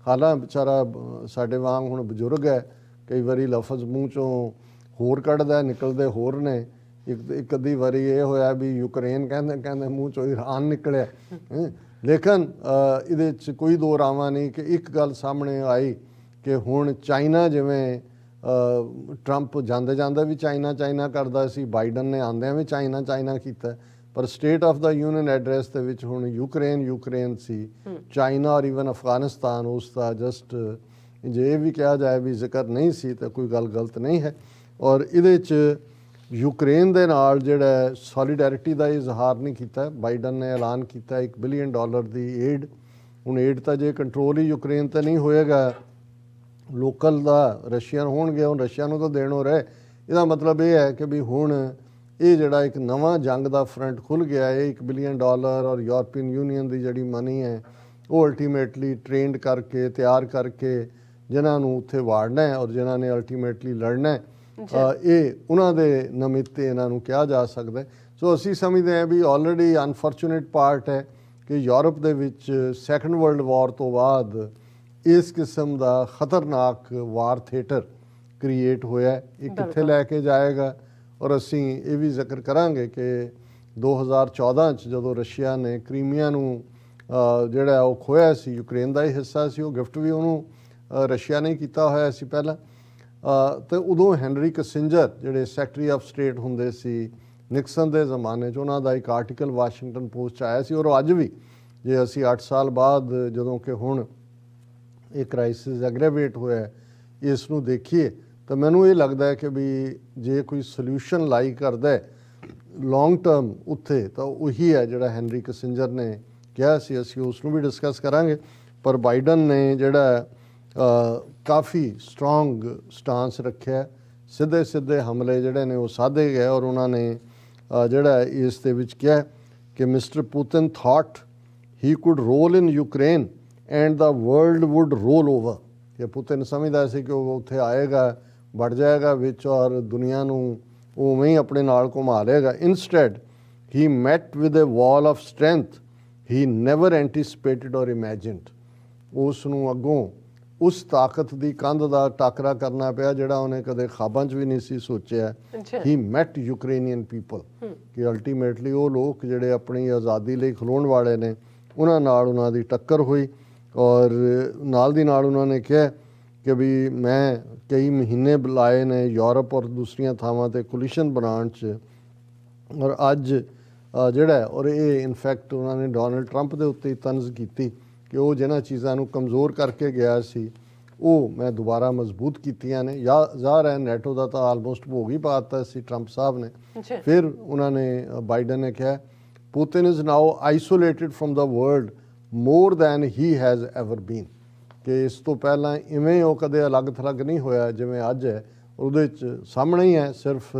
ਹਾਲਾਂ ਵਿਚਾਰਾ ਸਾਡੇ ਵਾਂਗ ਹੁਣ ਬਜ਼ੁਰਗ ਹੈ, ਕਈ ਵਾਰੀ ਲਫ਼ਜ਼ ਮੂੰਹ 'ਚੋਂ ਹੋਰ ਕੱਢਦਾ, ਨਿਕਲਦੇ ਹੋਰ ਨੇ। ਇੱਕ ਅੱਧੀ ਵਾਰੀ ਇਹ ਹੋਇਆ ਵੀ ਯੂਕਰੇਨ ਕਹਿੰਦੇ ਮੂੰਹ 'ਚੋਂ ਈਰਾਨ ਨਿਕਲਿਆ। ਲੇਕਿਨ ਇਹਦੇ 'ਚ ਕੋਈ ਦੋ ਰਾਵਾਂ ਨਹੀਂ ਕਿ ਇੱਕ ਗੱਲ ਸਾਹਮਣੇ ਆਈ ਕਿ ਹੁਣ ਚਾਈਨਾ, ਜਿਵੇਂ ਟਰੰਪ ਜਾਂਦੇ ਵੀ ਚਾਈਨਾ ਕਰਦਾ ਸੀ, ਬਾਈਡਨ ਨੇ ਆਉਂਦਿਆਂ ਵੀ ਚਾਈਨਾ ਕੀਤਾ, ਪਰ state of the union address ਦੇ ਵਿੱਚ ਹੁਣ ਯੂਕਰੇਨ ਸੀ, ਚਾਈਨਾ ਔਰ ਈਵਨ ਅਫਗਾਨਿਸਤਾਨ ਉਸ ਦਾ ਜਸਟ ਜੇ ਇਹ ਵੀ ਕਿਹਾ ਜਾਏ ਵੀ ਜ਼ਿਕਰ ਨਹੀਂ ਸੀ ਤਾਂ ਕੋਈ ਗੱਲ ਗਲਤ ਨਹੀਂ ਹੈ। ਔਰ ਇਹਦੇ 'ਚ ਯੂਕਰੇਨ ਦੇ ਨਾਲ ਜਿਹੜਾ ਸੋਲੀਡੈਰਿਟੀ ਦਾ ਇਜ਼ਹਾਰ ਨਹੀਂ ਕੀਤਾ। ਬਾਈਡਨ ਨੇ ਐਲਾਨ ਕੀਤਾ $1 ਬਿਲੀਅਨ ਦੀ ਏਡ। ਹੁਣ ਏਡ ਤਾਂ ਜੇ ਕੰਟਰੋਲ ਹੀ ਯੂਕਰੇਨ 'ਤੇ ਨਹੀਂ ਹੋਏਗਾ, ਲੋਕਲ ਦਾ ਰਸ਼ੀਅਨ ਹੋਣਗੇ, ਹੁਣ ਰਸ਼ੀਆ ਨੂੰ ਤਾਂ ਦੇਣੋਂ ਰਹੇ। ਇਹਦਾ ਮਤਲਬ ਇਹ ਹੈ ਕਿ ਵੀ ਹੁਣ ਇਹ ਜਿਹੜਾ ਇੱਕ ਨਵਾਂ ਜੰਗ ਦਾ ਫਰੰਟ ਖੁੱਲ੍ਹ ਗਿਆ ਹੈ। $1 ਬਿਲੀਅਨ ਔਰ ਯੂਰਪੀਅਨ ਯੂਨੀਅਨ ਦੀ ਜਿਹੜੀ ਮਨੀ ਹੈ ਉਹ ਅਲਟੀਮੇਟਲੀ ਟ੍ਰੇਨਡ ਕਰਕੇ ਤਿਆਰ ਕਰਕੇ ਜਿਨ੍ਹਾਂ ਨੂੰ ਉੱਥੇ ਵਾੜਨਾ ਹੈ ਔਰ ਜਿਨ੍ਹਾਂ ਨੇ ਅਲਟੀਮੇਟਲੀ ਲੜਨਾ ਹੈ, ਇਹ ਉਹਨਾਂ ਦੇ ਨਿਮਿਤ ਇਹਨਾਂ ਨੂੰ ਕਿਹਾ ਜਾ ਸਕਦਾ ਹੈ। ਸੋ ਅਸੀਂ ਸਮਝਦੇ ਹਾਂ ਵੀ ਆਲਰੇਡੀ ਅਨਫੋਰਚੂਨੇਟ ਪਾਰਟ ਹੈ ਕਿ ਯੂਰਪ ਦੇ ਵਿੱਚ ਸੈਕੰਡ ਵਰਲਡ ਵਾਰ ਤੋਂ ਬਾਅਦ ਇਸ ਕਿਸਮ ਦਾ ਖਤਰਨਾਕ ਵਾਰ ਥੀਏਟਰ ਕ੍ਰੀਏਟ ਹੋਇਆ। ਇਹ ਕਿੱਥੇ ਲੈ ਕੇ ਜਾਏਗਾ? ਔਰ ਅਸੀਂ ਇਹ ਵੀ ਜ਼ਿਕਰ ਕਰਾਂਗੇ ਕਿ 2014 'ਚ ਜਦੋਂ ਰਸ਼ੀਆ ਨੇ ਕ੍ਰੀਮੀਆ ਨੂੰ ਜਿਹੜਾ ਉਹ ਖੋਇਆ ਸੀ, ਯੂਕਰੇਨ ਦਾ ਹੀ ਹਿੱਸਾ ਸੀ, ਉਹ ਗਿਫਟ ਵੀ ਉਹਨੂੰ ਰਸ਼ੀਆ ਨੇ ਕੀਤਾ ਹੋਇਆ ਸੀ ਪਹਿਲਾਂ। ਅਤੇ ਉਦੋਂ ਹੈਨਰੀ ਕਿਸਿੰਜਰ ਜਿਹੜੇ ਸੈਕਟਰੀ ਆਫ ਸਟੇਟ ਹੁੰਦੇ ਸੀ ਨਿਕਸਨ ਦੇ ਜ਼ਮਾਨੇ 'ਚ, ਉਹਨਾਂ ਦਾ ਇੱਕ ਆਰਟੀਕਲ ਵਾਸ਼ਿੰਗਟਨ ਪੋਸਟ 'ਚ ਆਇਆ ਸੀ। ਔਰ ਅੱਜ ਵੀ ਜੇ ਅਸੀਂ 8 ਸਾਲ ਬਾਅਦ ਜਦੋਂ ਕਿ ਹੁਣ ਇਹ ਕ੍ਰਾਈਸਿਸ ਐਗਰੇਵੇਟ ਹੋਇਆ ਇਸ ਨੂੰ ਦੇਖੀਏ ਤਾਂ ਮੈਨੂੰ ਇਹ ਲੱਗਦਾ ਹੈ ਕਿ ਵੀ ਜੇ ਕੋਈ ਸੋਲਿਊਸ਼ਨ ਲਾਈ ਕਰਦਾ ਹੈ ਲੌਂਗ ਟਰਮ ਉੱਥੇ ਤਾਂ ਉਹੀ ਹੈ ਜਿਹੜਾ ਹੈਨਰੀ ਕਿਸਿੰਜਰ ਨੇ ਕਿਹਾ ਸੀ। ਅਸੀਂ ਉਸ ਨੂੰ ਵੀ ਡਿਸਕਸ ਕਰਾਂਗੇ। ਪਰ ਬਾਈਡਨ ਨੇ ਜਿਹੜਾ ਕਾਫੀ ਸਟਰੋਂਗ ਸਟਾਂਸ ਰੱਖਿਆ, ਸਿੱਧੇ ਹਮਲੇ ਜਿਹੜੇ ਨੇ ਉਹ ਸਾਧੇ ਗਏ। ਔਰ ਉਹਨਾਂ ਨੇ ਜਿਹੜਾ ਇਸ ਦੇ ਵਿੱਚ ਕਿਹਾ ਕਿ mister Putin thought he could roll in Ukraine and the world would roll over. ਕਿ ਪੁਤਿਨ ਸਮਝਦਾ ਸੀ ਕਿ ਉਹ ਉੱਥੇ ਆਏਗਾ, ਵੜ ਜਾਏਗਾ ਵਿੱਚ ਔਰ ਦੁਨੀਆ ਨੂੰ ਉਵੇਂ ਹੀ ਆਪਣੇ ਨਾਲ ਘੁਮਾ ਲਏਗਾ। Instead he met with a wall of strength he never anticipated ਔਰ ਇਮੈਜਿਨਡ। ਉਸ ਨੂੰ ਅੱਗੋਂ ਉਸ ਤਾਕਤ ਦੀ ਕੰਧ ਦਾ ਟਾਕਰਾ ਕਰਨਾ ਪਿਆ ਜਿਹੜਾ ਉਹਨੇ ਕਦੇ ਖਾਬਾਂ 'ਚ ਵੀ ਨਹੀਂ ਸੀ ਸੋਚਿਆ। ਹੀ ਮੈਟ ਯੂਕਰੇਨੀਅਨ ਪੀਪਲ, ਕਿ ਅਲਟੀਮੇਟਲੀ ਉਹ ਲੋਕ ਜਿਹੜੇ ਆਪਣੀ ਆਜ਼ਾਦੀ ਲਈ ਖਲੋਣ ਵਾਲੇ ਨੇ ਉਹਨਾਂ ਨਾਲ ਉਹਨਾਂ ਦੀ ਟੱਕਰ ਹੋਈ। ਔਰ ਨਾਲ ਦੀ ਨਾਲ ਉਹਨਾਂ ਨੇ ਕਿਹਾ ਕਿ ਵੀ ਮੈਂ ਕਈ ਮਹੀਨੇ ਲਾਏ ਨੇ ਯੂਰਪ ਔਰ ਦੂਸਰੀਆਂ ਥਾਵਾਂ 'ਤੇ ਕੋਲੀਸ਼ਨ ਬਣਾਉਣ 'ਚ। ਔਰ ਅੱਜ ਜਿਹੜਾ ਔਰ ਇਹ ਇਨਫੈਕਟ ਉਹਨਾਂ ਨੇ ਡੋਨਲਡ ਟਰੰਪ ਦੇ ਉੱਤੇ ਹੀ ਤਨਜ਼ ਕੀਤੀ ਕਿ ਉਹ ਜਿਹਨਾਂ ਚੀਜ਼ਾਂ ਨੂੰ ਕਮਜ਼ੋਰ ਕਰਕੇ ਗਿਆ ਸੀ ਉਹ ਮੈਂ ਦੁਬਾਰਾ ਮਜ਼ਬੂਤ ਕੀਤੀਆਂ ਨੇ। ਜ਼ਾਹਰ ਹੈ ਨੈਟੋ ਦਾ ਤਾਂ ਆਲਮੋਸਟ ਭੋਗ ਹੀ ਪਾ ਦਿੱਤਾ ਸੀ ਟਰੰਪ ਸਾਹਿਬ ਨੇ। ਅੱਛਾ ਫਿਰ ਉਹਨਾਂ ਨੇ ਬਾਈਡਨ ਨੇ ਕਿਹਾ Putin is now isolated from the world more than he has ever been, ਕਿ ਇਸ ਤੋਂ ਪਹਿਲਾਂ ਇਵੇਂ ਉਹ ਕਦੇ ਅਲੱਗ ਥਲੱਗ ਨਹੀਂ ਹੋਇਆ ਜਿਵੇਂ ਅੱਜ ਹੈ। ਉਹਦੇ 'ਚ ਸਾਹਮਣੇ ਹੀ ਹੈ, ਸਿਰਫ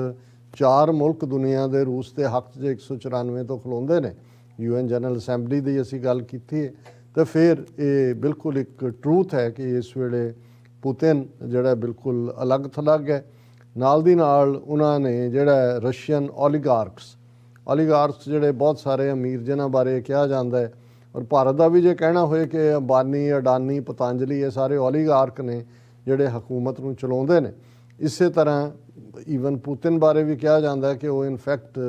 4 ਮੁਲਕ ਦੁਨੀਆ ਦੇ ਰੂਸ ਦੇ ਹੱਕ 'ਚ 194 ਤੋਂ ਖਲੋਂਦੇ ਨੇ। UN ਜਨਰਲ ਅਸੈਂਬਲੀ ਦੀ ਅਸੀਂ ਗੱਲ ਕੀਤੀ ਹੈ ਤੇ ਫਿਰ ਇਹ ਬਿਲਕੁਲ ਇੱਕ ਟਰੂਥ ਹੈ ਕਿ ਇਸ ਵੇਲੇ ਪੁਤਿਨ ਜਿਹੜਾ ਬਿਲਕੁਲ ਅਲੱਗ ਥਲੱਗ ਹੈ। ਨਾਲ ਦੀ ਨਾਲ ਉਹਨਾਂ ਨੇ ਜਿਹੜਾ ਰਸ਼ੀਅਨ ਓਲੀਗਾਰਕਸ ਜਿਹੜੇ ਬਹੁਤ ਸਾਰੇ ਅਮੀਰ ਜਿਨ੍ਹਾਂ ਬਾਰੇ ਕਿਹਾ ਜਾਂਦਾ ਹੈ, ਔਰ ਭਾਰਤ ਦਾ ਵੀ ਜੇ ਕਹਿਣਾ ਹੋਏ ਕਿ ਅੰਬਾਨੀ, ਅਡਾਨੀ, ਪਤੰਜਲੀ ਇਹ ਸਾਰੇ ਓਲੀਗਾਰਕ ਨੇ ਜਿਹੜੇ ਹਕੂਮਤ ਨੂੰ ਚਲਾਉਂਦੇ ਨੇ। ਇਸੇ ਤਰ੍ਹਾਂ ਈਵਨ ਪੁਤਿਨ ਬਾਰੇ ਵੀ ਕਿਹਾ ਜਾਂਦਾ ਹੈ ਕਿ ਉਹ ਇਨਫੈਕਟ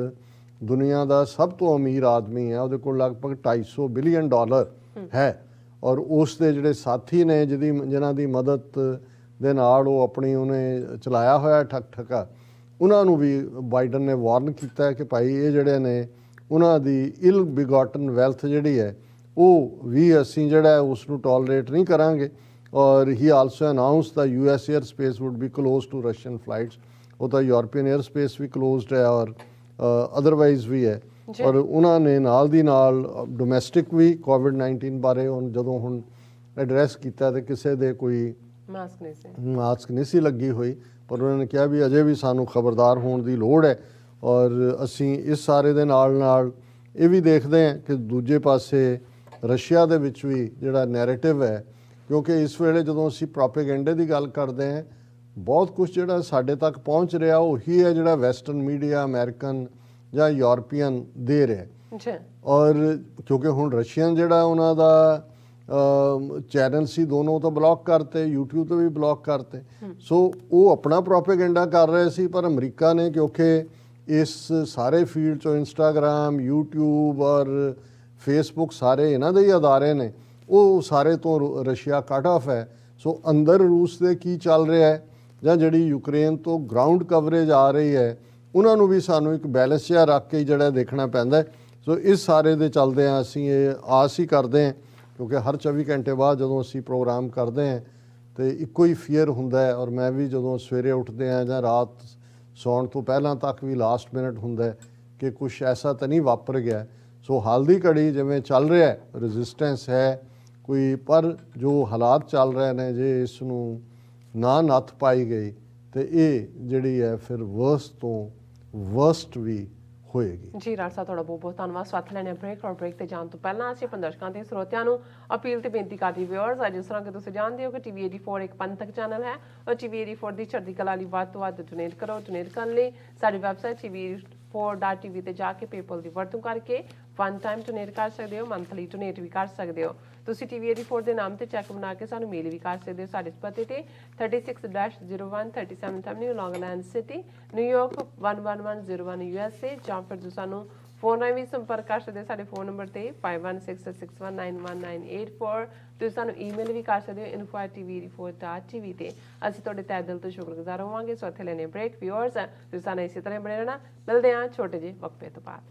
ਦੁਨੀਆ ਦਾ ਸਭ ਤੋਂ ਅਮੀਰ ਆਦਮੀ ਹੈ। ਉਹਦੇ ਕੋਲ ਲਗਭਗ $250 ਬਿਲੀਅਨ ਹੈ, ਔਰ ਉਸ ਦੇ ਜਿਹੜੇ ਸਾਥੀ ਨੇ ਜਿਨ੍ਹਾਂ ਦੀ ਮਦਦ ਦੇ ਨਾਲ ਉਹ ਆਪਣੀ ਉਹਨੇ ਚਲਾਇਆ ਹੋਇਆ ਠੱਗਾ, ਉਹਨਾਂ ਨੂੰ ਵੀ ਬਾਈਡਨ ਨੇ ਵਾਰਨ ਕੀਤਾ ਕਿ ਭਾਈ ਇਹ ਜਿਹੜੇ ਨੇ ਉਹਨਾਂ ਦੀ ਇਲ ਬਿਗੋਟਨ ਵੈਲਥ ਜਿਹੜੀ ਹੈ ਉਹ ਵੀ ਅਸੀਂ ਜਿਹੜਾ ਉਸ ਨੂੰ ਟੋਲਰੇਟ ਨਹੀਂ ਕਰਾਂਗੇ। ਔਰ he also announce the US air space would be close to Russian flights. ਉਹ ਤਾਂ ਯੂਰਪੀਅਨ ਏਅਰ ਸਪੇਸ ਵੀ ਕਲੋਜ਼ਡ ਹੈ ਔਰ ਅਦਰਵਾਈਜ਼ ਵੀ ਹੈ। ਔਰ ਉਹਨਾਂ ਨੇ ਨਾਲ ਦੀ ਨਾਲ ਡੋਮੈਸਟਿਕ ਵੀ ਕੋਵਿਡ-19 ਬਾਰੇ ਹੁਣ ਐਡਰੈਸ ਕੀਤਾ ਤੇ ਕਿਸੇ ਦੇ ਕੋਈ ਮਾਸਕ ਨਹੀਂ ਸੀ ਲੱਗੀ ਹੋਈ, ਪਰ ਉਹਨਾਂ ਨੇ ਕਿਹਾ ਵੀ ਅਜੇ ਵੀ ਸਾਨੂੰ ਖਬਰਦਾਰ ਹੋਣ ਦੀ ਲੋੜ ਹੈ। ਔਰ ਅਸੀਂ ਇਸ ਸਾਰੇ ਦੇ ਨਾਲ ਇਹ ਵੀ ਦੇਖਦੇ ਹਾਂ ਕਿ ਦੂਜੇ ਪਾਸੇ ਰਸ਼ੀਆ ਦੇ ਵਿੱਚ ਵੀ ਜਿਹੜਾ ਨੈਰੇਟਿਵ ਹੈ, ਕਿਉਂਕਿ ਇਸ ਵੇਲੇ ਜਦੋਂ ਅਸੀਂ ਪ੍ਰੋਪੇਗੈਂਡੇ ਦੀ ਗੱਲ ਕਰਦੇ ਹਾਂ, ਬਹੁਤ ਕੁਝ ਜਿਹੜਾ ਸਾਡੇ ਤੱਕ ਪਹੁੰਚ ਰਿਹਾ ਉਹੀ ਹੈ ਜਿਹੜਾ ਵੈਸਟਰਨ ਮੀਡੀਆ ਅਮਰੀਕਨ ਜਾਂ ਯੂਰਪੀਅਨ ਦੇ ਰਿਹਾ। ਔਰ ਕਿਉਂਕਿ ਹੁਣ ਰਸ਼ੀਅਨ ਜਿਹੜਾ ਉਹਨਾਂ ਦਾ ਚੈਨਲ ਸੀ ਦੋਨੋਂ ਤਾਂ ਬਲੌਕ ਕਰਤੇ, YouTube 'ਤੇ ਵੀ ਬਲੌਕ ਕਰਤੇ। ਸੋ ਉਹ ਆਪਣਾ ਪ੍ਰੋਪੇਗੈਂਡਾ ਕਰ ਰਹੇ ਸੀ, ਪਰ ਅਮਰੀਕਾ ਨੇ ਕਿਉਂਕਿ ਇਸ ਸਾਰੇ ਫੀਲਡ 'ਚੋਂ ਇੰਸਟਾਗ੍ਰਾਮ, YouTube ਔਰ ਫੇਸਬੁੱਕ ਸਾਰੇ ਇਹਨਾਂ ਦੇ ਹੀ ਅਦਾਰੇ ਨੇ, ਉਹ ਸਾਰੇ ਤੋਂ ਰਸ਼ੀਆ ਕੱਟ ਆਫ ਹੈ। ਸੋ ਅੰਦਰ ਰੂਸ ਦੇ ਕੀ ਚੱਲ ਰਿਹਾ ਹੈ ਜਾਂ ਜਿਹੜੀ ਯੂਕਰੇਨ ਤੋਂ ਗਰਾਊਂਡ ਕਵਰੇਜ ਆ ਰਹੀ ਹੈ, ਉਹਨਾਂ ਨੂੰ ਵੀ ਸਾਨੂੰ ਇੱਕ ਬੈਲੈਂਸ ਜਿਹਾ ਰੱਖ ਕੇ ਜਿਹੜਾ ਦੇਖਣਾ ਪੈਂਦਾ। ਸੋ ਇਸ ਸਾਰੇ ਦੇ ਚੱਲਦੇ ਹਾਂ ਅਸੀਂ ਇਹ ਆਸ ਹੀ ਕਰਦੇ ਹਾਂ, ਕਿਉਂਕਿ ਹਰ 24 ਘੰਟੇ ਬਾਅਦ ਜਦੋਂ ਅਸੀਂ ਪ੍ਰੋਗਰਾਮ ਕਰਦੇ ਹਾਂ ਤੇ ਇੱਕੋ ਹੀ ਫੀਅਰ ਹੁੰਦਾ ਹੈ। ਔਰ ਮੈਂ ਵੀ ਜਦੋਂ ਸਵੇਰੇ ਉੱਠਦੇ ਹਾਂ ਜਾਂ ਰਾਤ ਸੌਣ ਤੋਂ ਪਹਿਲਾਂ ਤੱਕ ਵੀ ਲਾਸਟ ਮਿੰਟ ਹੁੰਦਾ ਕਿ ਕੁਛ ਐਸਾ ਤਾਂ ਨਹੀਂ ਵਾਪਰ ਗਿਆ। ਸੋ ਹਾਲ ਦੀ ਘੜੀ ਜਿਵੇਂ ਚੱਲ ਰਿਹਾ ਰੈਜ਼ਿਸਟੈਂਸ ਹੈ ਕੋਈ, ਪਰ ਜੋ ਹਾਲਾਤ ਚੱਲ ਰਹੇ ਨੇ ਜੇ ਇਸ ਨੂੰ ਨਾ ਨੱਥ ਪਾਈ ਗਈ ਤੇ ਇਹ ਜਿਹੜੀ ਹੈ ਫਿਰ ਵਰਸਟ ਤੋਂ ਵਰਸਟ ਵੀ ਹੋਏਗੀ। ਜੀ ਰਾਜ ਸਾਹਿਬ ਤੁਹਾਡਾ ਬਹੁਤ ਬਹੁਤ ਧੰਨਵਾਦ। ਸਾਥ ਲੈਣੇ ਬ੍ਰੇਕ ਔਰ ਬ੍ਰੇਕ ਤੇ ਜਾਣ ਤੋਂ ਪਹਿਲਾਂ ਅਸੀਂ ਆਪਣੇ ਦਰਸ਼ਕਾਂ ਤੇ ਸਰੋਤਿਆਂ ਨੂੰ ਅਪੀਲ ਤੇ ਬੇਨਤੀ ਕਰਦੇ ਵਿਊਅਰਸ, ਜਿਸ ਤਰ੍ਹਾਂ ਕਿ ਤੁਸੀਂ ਜਾਣਦੇ ਹੋ ਕਿ TV84 ਇੱਕ ਪੰਥਕ ਚੈਨਲ ਹੈ ਔਰ TV84 ਦੀ ਚੜ੍ਹਦੀ ਕਲਾ ਲਈ ਵੱਧ ਤੋਂ ਵੱਧ ਡੋਨੇਟ ਕਰੋ। ਡੋਨੇਟ ਕਰਨ ਲਈ ਸਾਡੀ ਵੈਬਸਾਈਟ TV84.tv ਤੇ ਜਾ ਕੇ ਪੇਪਲ ਦੀ ਵਰਤੋਂ ਕਰਕੇ ਵਨ ਟਾਈਮ ਡੋਨੇਟ ਕਰ ਸਕਦੇ ਹੋ, ਮੰਥਲੀ ਡੋਨੇਟ ਵੀ ਕਰ ਸਕਦੇ ਹੋ। ਤੁਸੀਂ TV84 ਦੇ ਨਾਮ ਤੇ ਚੈੱਕ ਬਣਾ ਕੇ ਸਾਨੂੰ ਮੇਲ ਵੀ ਕਰ ਸਕਦੇ ਹੋ ਸਾਡੇ ਪਤੇ ਤੇ 36-01 37th Avenue, Long Island City, New York 11101 USA, ਜਾਂ ਫਿਰ ਤੁਸੀਂ ਸਾਨੂੰ ਫੋਨ ਰਾਹੀਂ ਵੀ ਸੰਪਰਕ ਕਰ ਸਕਦੇ ਹੋ ਸਾਡੇ ਫੋਨ ਨੰਬਰ ਤੇ 5166619194। ਤੁਸੀਂ ਸਾਨੂੰ ਈਮੇਲ ਵੀ ਕਰ ਸਕਦੇ ਹੋ info@tv84.tv ਤੇ। ਅਸੀਂ ਤੁਹਾਡੇ ਤਹਿ ਦਿਲ ਤੋਂ ਸ਼ੁਕਰਗੁਜ਼ਾਰ ਹੋਵਾਂਗੇ। ਸੋ ਇੱਥੇ ਲੈਣੇ ਬ੍ਰੇਕ ਵਿਊਅਰਸ, ਤੁਸੀਂ ਸਾਨੂੰ ਇਸੇ ਤਰ੍ਹਾਂ ਬਣੇ ਰਹਿਣਾ। ਮਿਲਦੇ ਹਾਂ ਛੋਟੇ ਜਿਹੇ ਵਕਫੇ ਤੋਂ ਬਾਅਦ।